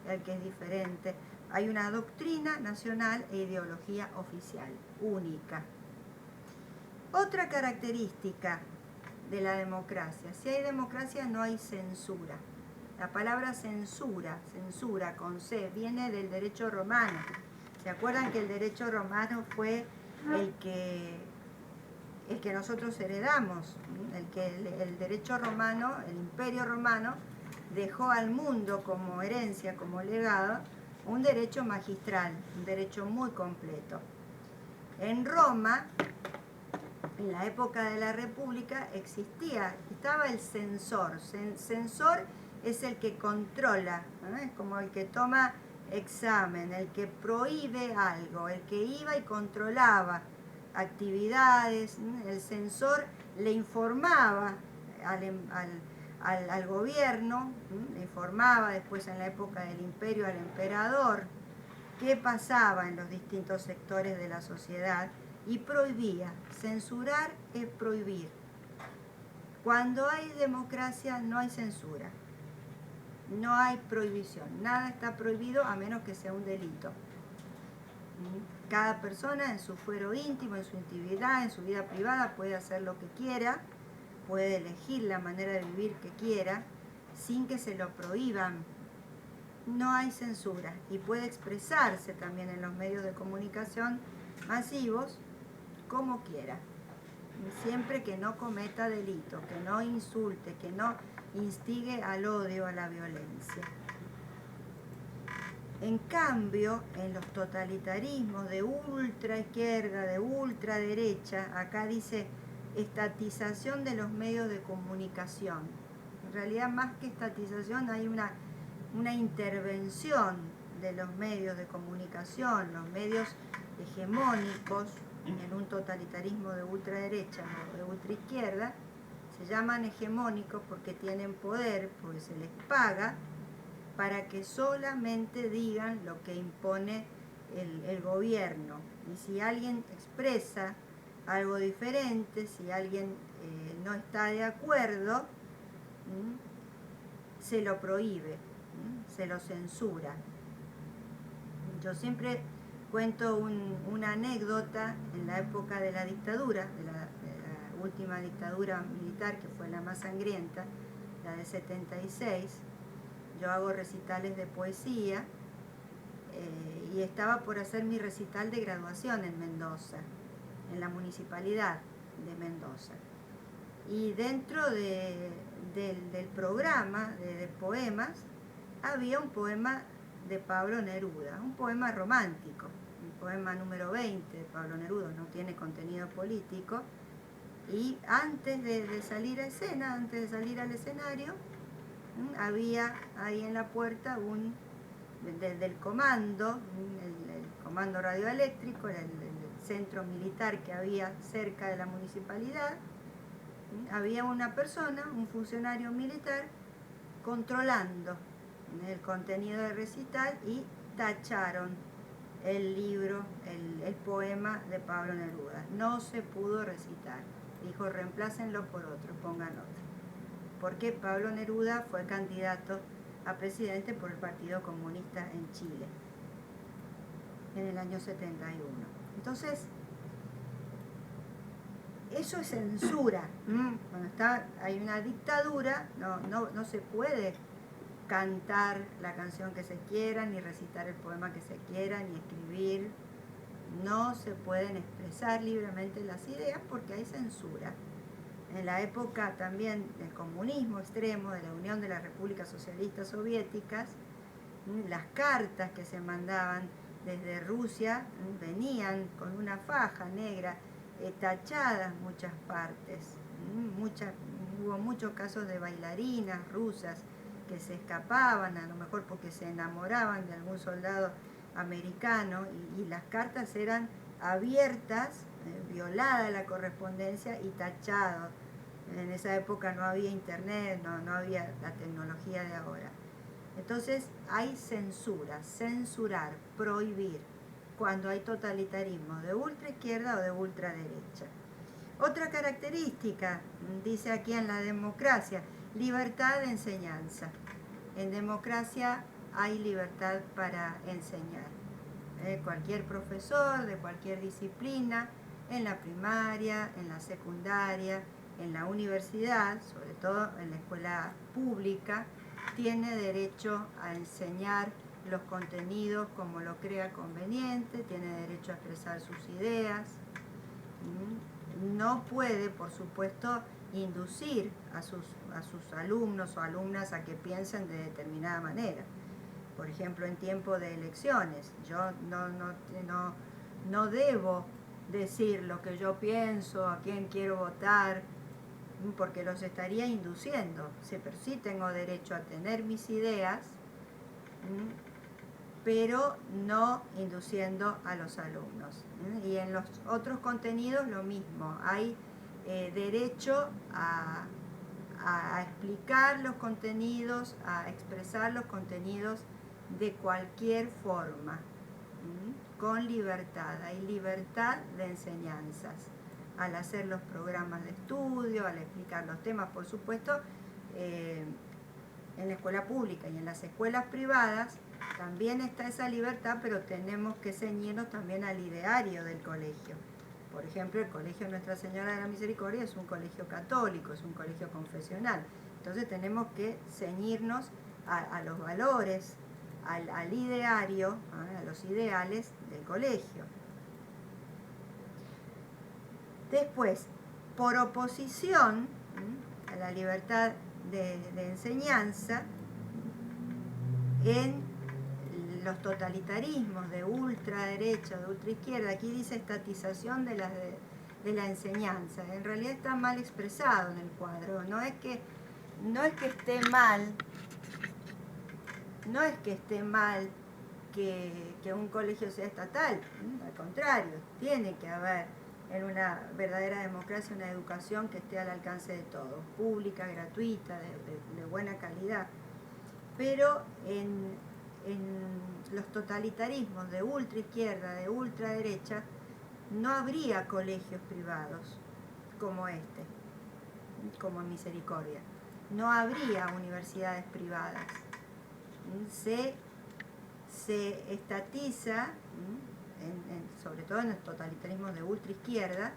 A: al que es diferente. Hay una doctrina nacional e ideología oficial, única. Otra característica de la democracia: si hay democracia no hay censura. La palabra censura con C, viene del derecho romano. ¿Se acuerdan que el derecho romano fue el que nosotros heredamos? El derecho romano, el imperio romano, dejó al mundo como herencia, como legado, un derecho magistral, un derecho muy completo. En Roma, en la época de la República, estaba el censor. Censor es el que controla, es como el que toma examen, el que prohíbe algo, el que iba y controlaba actividades. El censor le informaba al gobierno, le informaba después en la época del imperio al emperador qué pasaba en los distintos sectores de la sociedad y prohibía. Censurar es prohibir. Cuando hay democracia no hay censura, no hay prohibición, nada está prohibido a menos que sea un delito. Cada persona en su fuero íntimo, en su intimidad, en su vida privada puede hacer lo que quiera, puede elegir la manera de vivir que quiera sin que se lo prohíban. No hay censura y puede expresarse también en los medios de comunicación masivos como quiera, siempre que no cometa delito, que no insulte, que no instigue al odio, a la violencia. En cambio, en los totalitarismos de ultra izquierda, de ultraderecha, acá dice estatización de los medios de comunicación. En realidad, más que estatización, hay una intervención de los medios de comunicación, los medios hegemónicos, en un totalitarismo de ultraderecha o de ultraizquierda, se llaman hegemónicos porque tienen poder, porque se les paga para que solamente digan lo que impone el gobierno. Y si alguien expresa algo diferente, si alguien no está de acuerdo, se lo prohíbe, se lo censura. Yo siempre cuento una anécdota en la época de la dictadura, de la última dictadura militar, que fue la más sangrienta, la de 76. Yo hago recitales de poesía y estaba por hacer mi recital de graduación en Mendoza, en la municipalidad de Mendoza. Y dentro del programa de poemas había un poema de Pablo Neruda, un poema romántico, el poema número 20 de Pablo Neruda, no tiene contenido político. Y antes de salir a escena, antes de salir al escenario, había ahí en la puerta del comando, el comando radioeléctrico, el centro militar que había cerca de la municipalidad. Había una persona, un funcionario militar, controlando el contenido del recital y tacharon el libro, el poema de Pablo Neruda. No se pudo recitar. Dijo, reemplácenlo por otro, pongan otro. Porque Pablo Neruda fue candidato a presidente por el Partido Comunista en Chile en el año 71. Entonces, eso es censura. Cuando hay una dictadura, no se puede cantar la canción que se quiera, ni recitar el poema que se quiera, ni escribir. No se pueden expresar libremente las ideas porque hay censura. En la época también del comunismo extremo, de la Unión de las Repúblicas Socialistas Soviéticas, las cartas que se mandaban desde Rusia venían con una faja negra, tachadas muchas partes. Hubo muchos casos de bailarinas rusas que se escapaban, a lo mejor porque se enamoraban de algún soldado americano, y las cartas eran abiertas, violada la correspondencia y tachado. En esa época no había internet, no había la tecnología de ahora. Entonces hay censura, censurar, prohibir, cuando hay totalitarismo de ultraizquierda o de ultraderecha. Otra característica, dice aquí en la democracia, libertad de enseñanza. En democracia hay libertad para enseñar. Cualquier profesor de cualquier disciplina, en la primaria, en la secundaria, en la universidad, sobre todo en la escuela pública, tiene derecho a enseñar los contenidos como lo crea conveniente, tiene derecho a expresar sus ideas. No puede, por supuesto, inducir a sus alumnos o alumnas a que piensen de determinada manera. Por ejemplo, en tiempo de elecciones, yo no debo decir lo que yo pienso, a quién quiero votar, porque los estaría induciendo. Pero sí tengo derecho a tener mis ideas, pero no induciendo a los alumnos. Y en los otros contenidos lo mismo, hay derecho a a explicar los contenidos, a expresar los contenidos de cualquier forma, con libertad. Hay libertad de enseñanzas al hacer los programas de estudio, al explicar los temas, por supuesto. En la escuela pública y en las escuelas privadas también está esa libertad, pero tenemos que ceñirnos también al ideario del colegio. Por ejemplo, el Colegio Nuestra Señora de la Misericordia es un colegio católico, es un colegio confesional. Entonces tenemos que ceñirnos a los valores, al ideario, a los ideales del colegio. Después, por oposición a la libertad de enseñanza, en los totalitarismos de ultraderecha, de ultraizquierda, aquí dice estatización de la enseñanza, en realidad está mal expresado en el cuadro, no es que esté mal, que un colegio sea estatal, al contrario, tiene que haber en una verdadera democracia una educación que esté al alcance de todos, pública, gratuita, de buena calidad. Pero en los totalitarismos de ultraizquierda, de ultraderecha, no habría colegios privados como este, como en Misericordia. No habría universidades privadas. Se estatiza, sobre todo en los totalitarismos de ultraizquierda,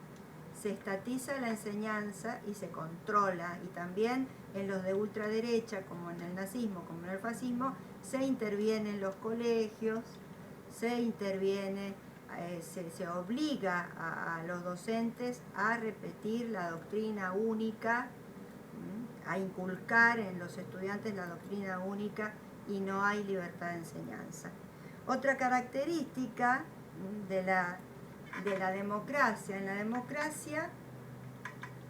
A: se estatiza la enseñanza y se controla, y también en los de ultraderecha, como en el nazismo, como en el fascismo, se interviene en los colegios, se obliga a los docentes a repetir la doctrina única, a inculcar en los estudiantes la doctrina única, y no hay libertad de enseñanza. Otra característica de la democracia: en la democracia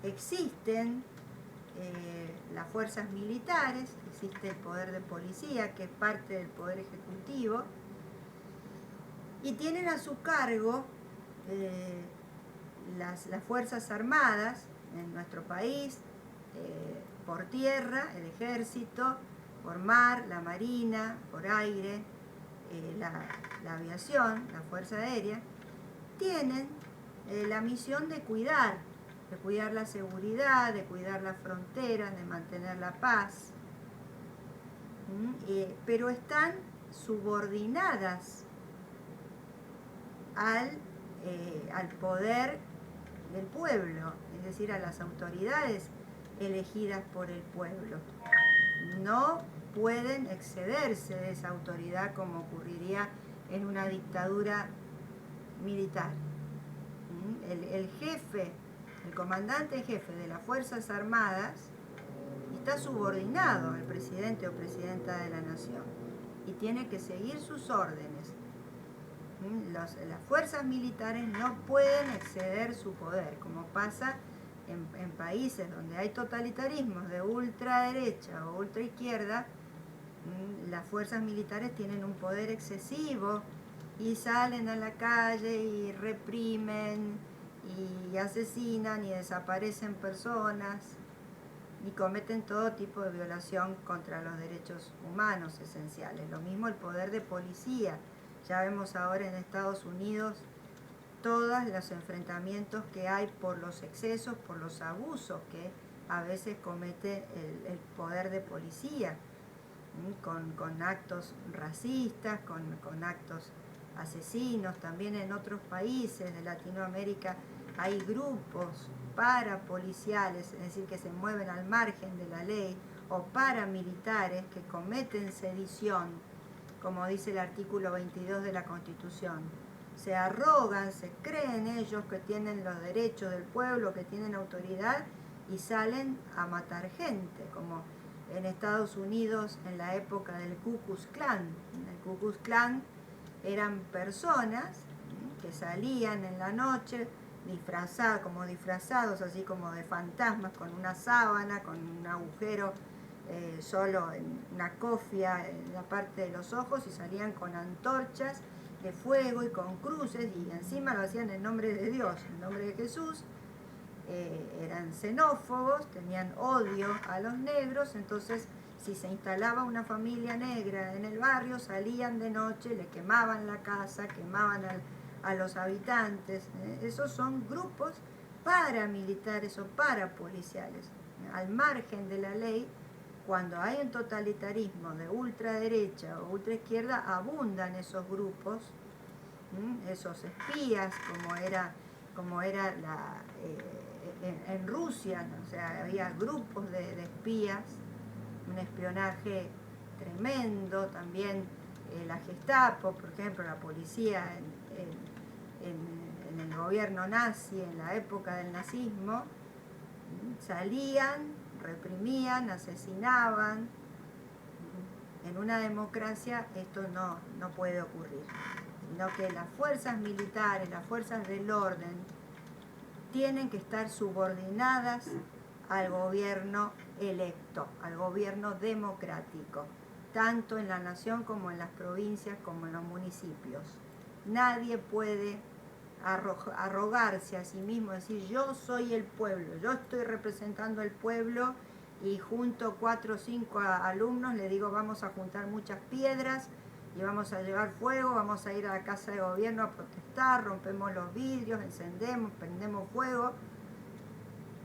A: existen las fuerzas militares, existe el poder de policía, que es parte del poder ejecutivo, y tienen a su cargo las fuerzas armadas en nuestro país, por tierra, el ejército, por mar, la marina, por aire, la aviación, la fuerza aérea, tienen la misión de cuidar la seguridad, de cuidar las fronteras, de mantener la paz, pero están subordinadas al poder del pueblo, es decir, a las autoridades elegidas por el pueblo. No pueden excederse de esa autoridad como ocurriría en una dictadura militar. El jefe, el comandante jefe de las Fuerzas Armadas está subordinado al presidente o presidenta de la nación y tiene que seguir sus órdenes. Las fuerzas militares no pueden exceder su poder, como pasa en países donde hay totalitarismos de ultraderecha o ultraizquierda. Las fuerzas militares tienen un poder excesivo y salen a la calle y reprimen y asesinan y desaparecen personas y cometen todo tipo de violación contra los derechos humanos esenciales. Lo mismo el poder de policía. Ya vemos ahora en Estados Unidos todos los enfrentamientos que hay por los excesos, por los abusos que a veces comete el poder de policía, con actos racistas, con actos asesinos. También en otros países de Latinoamérica hay grupos parapoliciales, es decir, que se mueven al margen de la ley, o paramilitares que cometen sedición, como dice el artículo 22 de la Constitución. Se arrogan, se creen ellos que tienen los derechos del pueblo, que tienen autoridad, y salen a matar gente, como en Estados Unidos en la época del Ku Klux Klan. El Ku Klux Klan eran personas que salían en la noche disfrazados, así como de fantasmas, con una sábana, con un agujero solo en una cofia en la parte de los ojos, y salían con antorchas de fuego y con cruces, y encima lo hacían en nombre de Dios, en nombre de Jesús, eran xenófobos, tenían odio a los negros, entonces si se instalaba una familia negra en el barrio, salían de noche, le quemaban la casa, quemaban a los habitantes. Esos son grupos paramilitares o parapoliciales. Al margen de la ley, cuando hay un totalitarismo de ultraderecha o ultraizquierda, abundan esos grupos, esos espías, como era en Rusia, ¿no? O sea, había grupos de espías, un espionaje tremendo, también la Gestapo, por ejemplo, la policía en el gobierno nazi, en la época del nazismo, salían, reprimían, asesinaban. En una democracia esto no puede ocurrir, sino que las fuerzas militares, las fuerzas del orden, tienen que estar subordinadas al gobierno electo, al gobierno democrático, tanto en la nación como en las provincias, como en los municipios. Nadie puede arrogarse a sí mismo, decir yo soy el pueblo, yo estoy representando al pueblo y junto 4 o 5 alumnos le digo vamos a juntar muchas piedras y vamos a llevar fuego, vamos a ir a la casa de gobierno a protestar, rompemos los vidrios, encendemos, prendemos fuego.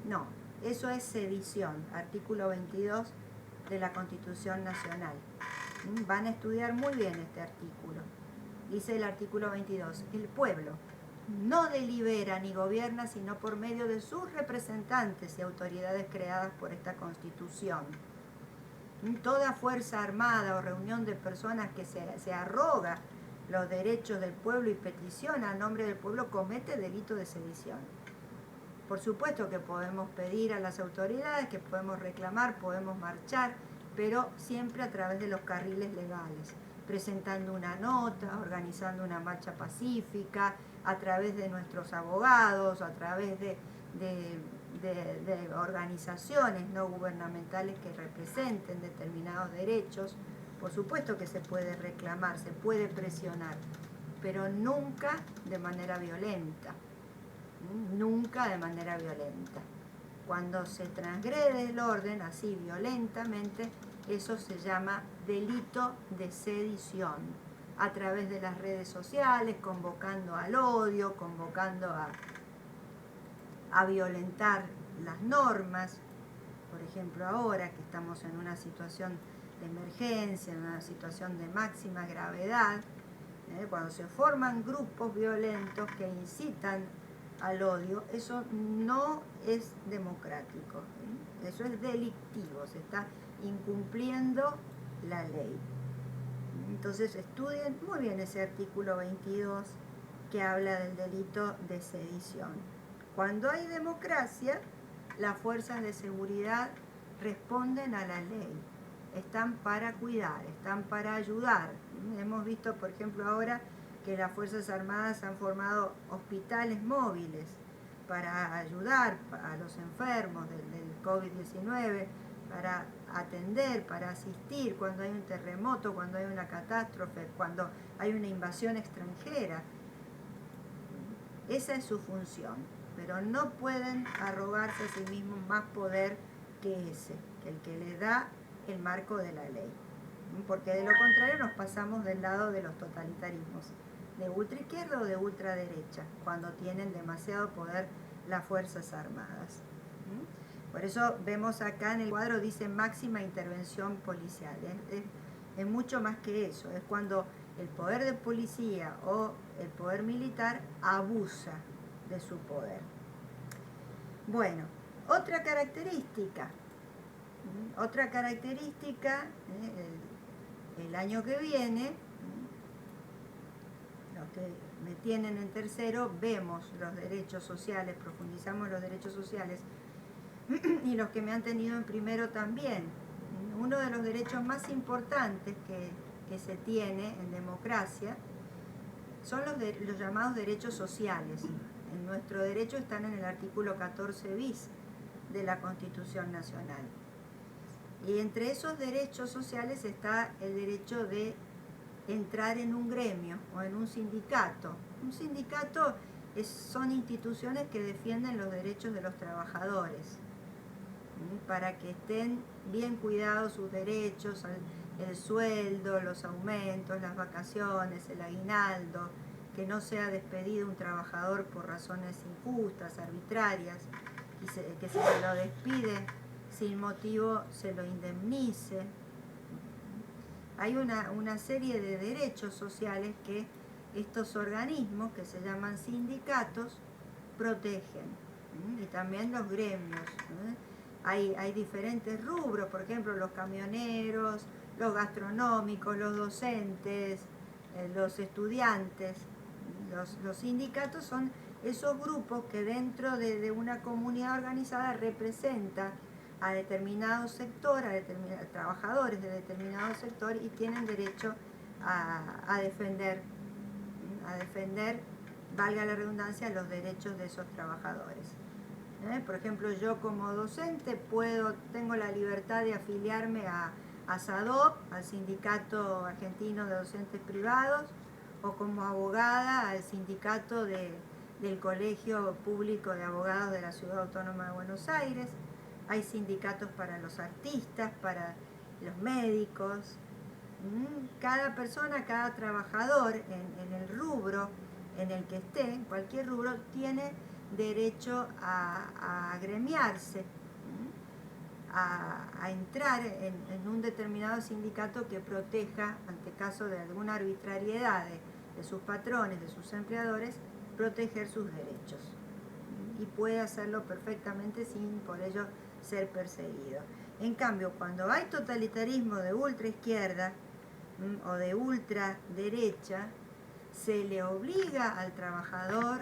A: No, eso es sedición, artículo 22 de la Constitución Nacional. Van a estudiar muy bien este artículo. Dice el artículo 22, el pueblo no delibera ni gobierna sino por medio de sus representantes y autoridades creadas por esta Constitución. Toda fuerza armada o reunión de personas que se arroga los derechos del pueblo y peticiona a nombre del pueblo comete delito de sedición. Por supuesto que podemos pedir a las autoridades, que podemos reclamar, podemos marchar, pero siempre a través de los carriles legales, presentando una nota, organizando una marcha pacífica, a través de nuestros abogados, a través de organizaciones no gubernamentales que representen determinados derechos. Por supuesto que se puede reclamar, se puede presionar, pero nunca de manera violenta. Nunca de manera violenta. Cuando se transgrede el orden así violentamente, eso se llama delito de sedición, a través de las redes sociales, convocando al odio, convocando a violentar las normas. Por ejemplo, ahora que estamos en una situación de emergencia, en una situación de máxima gravedad, cuando se forman grupos violentos que incitan al odio, eso no es democrático, eso es delictivo, se está incumpliendo la ley. Entonces estudien muy bien ese artículo 22 que habla del delito de sedición. Cuando hay democracia, las fuerzas de seguridad responden a la ley, están para cuidar, están para ayudar. Hemos visto, por ejemplo, ahora que las Fuerzas Armadas han formado hospitales móviles para ayudar a los enfermos del COVID-19, para atender, para asistir cuando hay un terremoto, cuando hay una catástrofe, cuando hay una invasión extranjera. Esa es su función, pero no pueden arrogarse a sí mismos más poder que ese, que el que le da el marco de la ley. Porque de lo contrario nos pasamos del lado de los totalitarismos, de ultraizquierda o de ultraderecha, cuando tienen demasiado poder las Fuerzas Armadas. Por eso vemos acá en el cuadro, dice máxima intervención policial. Es mucho más que eso, es cuando el poder de policía o el poder militar abusa de su poder. Bueno, otra característica, el año que viene, los que me tienen en tercero, vemos los derechos sociales, profundizamos los derechos sociales, y los que me han tenido en primero también. Uno de los derechos más importantes que se tiene en democracia son los llamados derechos sociales. En nuestro derecho están en el artículo 14 bis de la Constitución Nacional. Y entre esos derechos sociales está el derecho de entrar en un gremio o en un sindicato. Un sindicato son instituciones que defienden los derechos de los trabajadores, para que estén bien cuidados sus derechos, el sueldo, los aumentos, las vacaciones, el aguinaldo, que no sea despedido un trabajador por razones injustas, arbitrarias, y que si se lo despide sin motivo se lo indemnice. Hay una serie de derechos sociales que estos organismos, que se llaman sindicatos, protegen, y también los gremios. Hay diferentes rubros, por ejemplo, los camioneros, los gastronómicos, los docentes, los estudiantes. Los sindicatos son esos grupos que dentro de una comunidad organizada representan a determinado sector, a trabajadores de determinado sector, y tienen derecho a defender, valga la redundancia, los derechos de esos trabajadores. Por ejemplo, yo como docente tengo la libertad de afiliarme a SADOP, al Sindicato Argentino de Docentes Privados, o como abogada al sindicato del Colegio Público de Abogados de la Ciudad Autónoma de Buenos Aires. Hay sindicatos para los artistas, para los médicos. Cada persona, cada trabajador en el rubro en el que esté, en cualquier rubro, tiene derecho a agremiarse, a entrar en un determinado sindicato que proteja, ante caso de alguna arbitrariedad de sus patrones, de sus empleadores, proteger sus derechos. Y puede hacerlo perfectamente sin por ello ser perseguido. En cambio, cuando hay totalitarismo de ultraizquierda o de ultraderecha, se le obliga al trabajador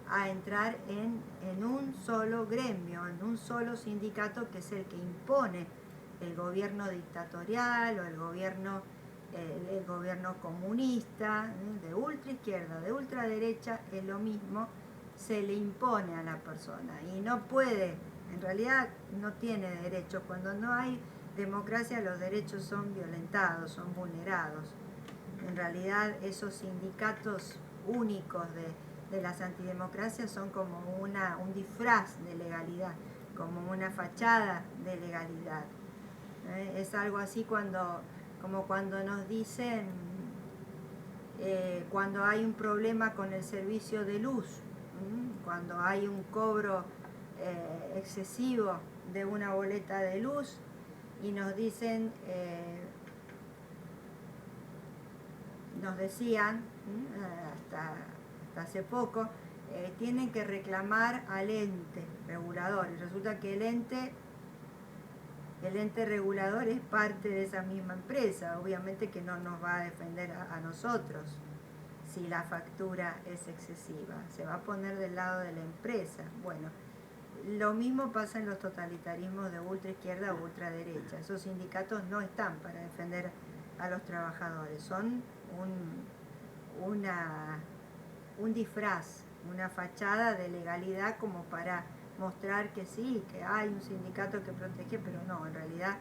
A: a entrar en un solo gremio, en un solo sindicato, que es el que impone el gobierno dictatorial o el gobierno comunista, de ultraizquierda, de ultraderecha, es lo mismo, se le impone a la persona y no puede, en realidad no tiene derechos. Cuando no hay democracia, los derechos son violentados, son vulnerados. En realidad esos sindicatos únicos de las antidemocracias son como un disfraz de legalidad, como una fachada de legalidad. Es algo así como cuando nos dicen, cuando hay un problema con el servicio de luz, cuando hay un cobro excesivo de una boleta de luz, y nos dicen, nos decían, hasta hace poco, tienen que reclamar al ente regulador, y resulta que el ente regulador es parte de esa misma empresa. Obviamente que no nos va a defender a nosotros si la factura es excesiva, se va a poner del lado de la empresa. Bueno, lo mismo pasa en los totalitarismos de ultraizquierda o ultraderecha. Esos sindicatos no están para defender a los trabajadores, son un disfraz, una fachada de legalidad, como para mostrar que sí, que hay un sindicato que protege, pero no, en realidad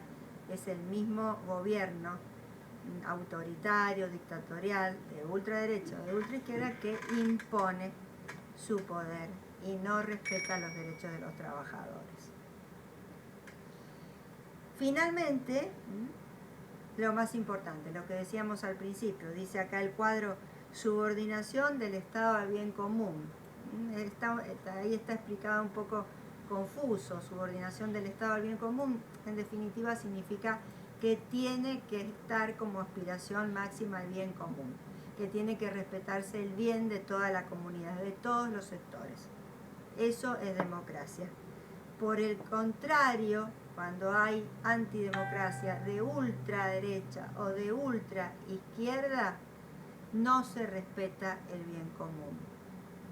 A: es el mismo gobierno autoritario, dictatorial, de ultraderecha o de ultraizquierda, que impone su poder y no respeta los derechos de los trabajadores. Finalmente, lo más importante, lo que decíamos al principio, dice acá el cuadro: subordinación del Estado al bien común. Ahí está explicado un poco confuso. Subordinación del Estado al bien común, en definitiva, significa que tiene que estar como aspiración máxima el bien común, que tiene que respetarse el bien de toda la comunidad, de todos los sectores. Eso es democracia. Por el contrario, cuando hay antidemocracia de ultraderecha o de ultraizquierda, no se respeta el bien común,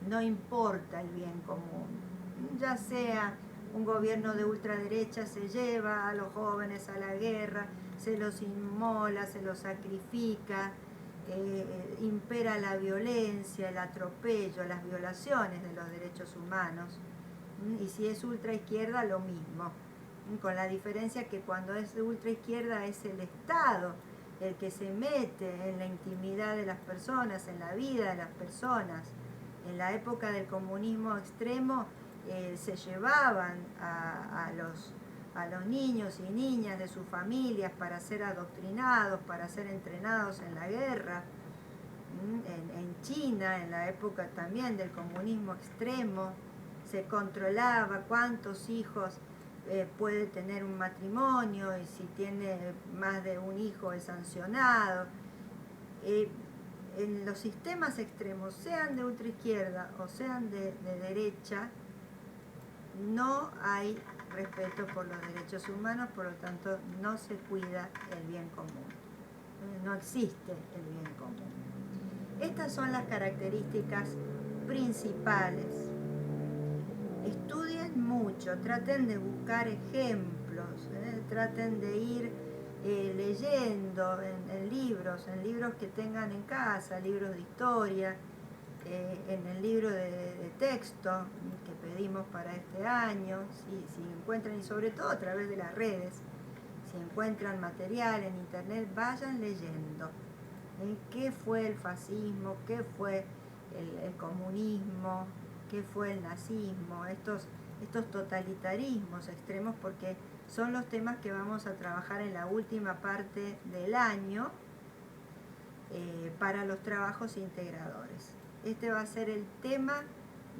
A: no importa el bien común. Ya sea un gobierno de ultraderecha, se lleva a los jóvenes a la guerra, se los inmola, se los sacrifica, impera la violencia, el atropello, las violaciones de los derechos humanos. Y si es ultraizquierda, lo mismo, con la diferencia que cuando es de ultraizquierda es el Estado el que se mete en la intimidad de las personas, en la vida de las personas, En la época del comunismo extremo se llevaban a los niños y niñas de sus familias para ser adoctrinados, para ser entrenados en la guerra. En China, en la época también del comunismo extremo, se controlaba cuántos hijos puede tener un matrimonio y si tiene más de un hijo es sancionado. En los sistemas extremos, sean de ultraizquierda o sean de derecha, no hay respeto por los derechos humanos, por lo tanto no se cuida el bien común. No existe el bien común. Estas son las características principales. Estudien mucho, traten de buscar ejemplos, traten de ir leyendo en libros que tengan en casa, libros de historia, en el libro de texto que pedimos para este año, si encuentran, y sobre todo a través de las redes, si encuentran material en internet, vayan leyendo. ¿Qué fue el fascismo? ¿Qué fue el comunismo? ¿Qué fue el nazismo? Estos totalitarismos extremos, porque son los temas que vamos a trabajar en la última parte del año para los trabajos integradores. Este va a ser el tema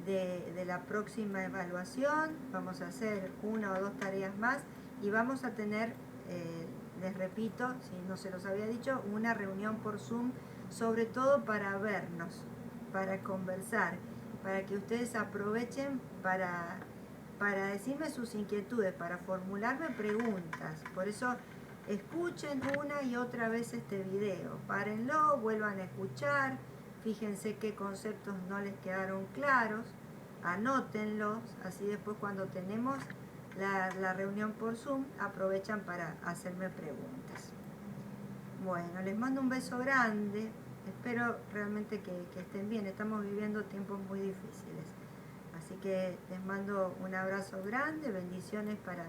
A: de la próxima evaluación. Vamos a hacer 1 o 2 tareas más y vamos a tener, les repito, si no se los había dicho, una reunión por Zoom, sobre todo para vernos, para conversar, para que ustedes aprovechen para decirme sus inquietudes, para formularme preguntas. Por eso escuchen una y otra vez este video, párenlo, vuelvan a escuchar, fíjense qué conceptos no les quedaron claros, anótenlos, así después cuando tenemos la reunión por Zoom aprovechan para hacerme preguntas. Bueno, les mando un beso grande, espero realmente que estén bien, estamos viviendo tiempos muy difíciles. Así que les mando un abrazo grande, bendiciones para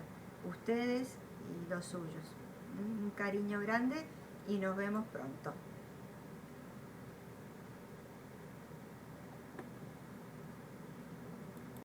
A: ustedes y los suyos. Un cariño grande y nos vemos pronto.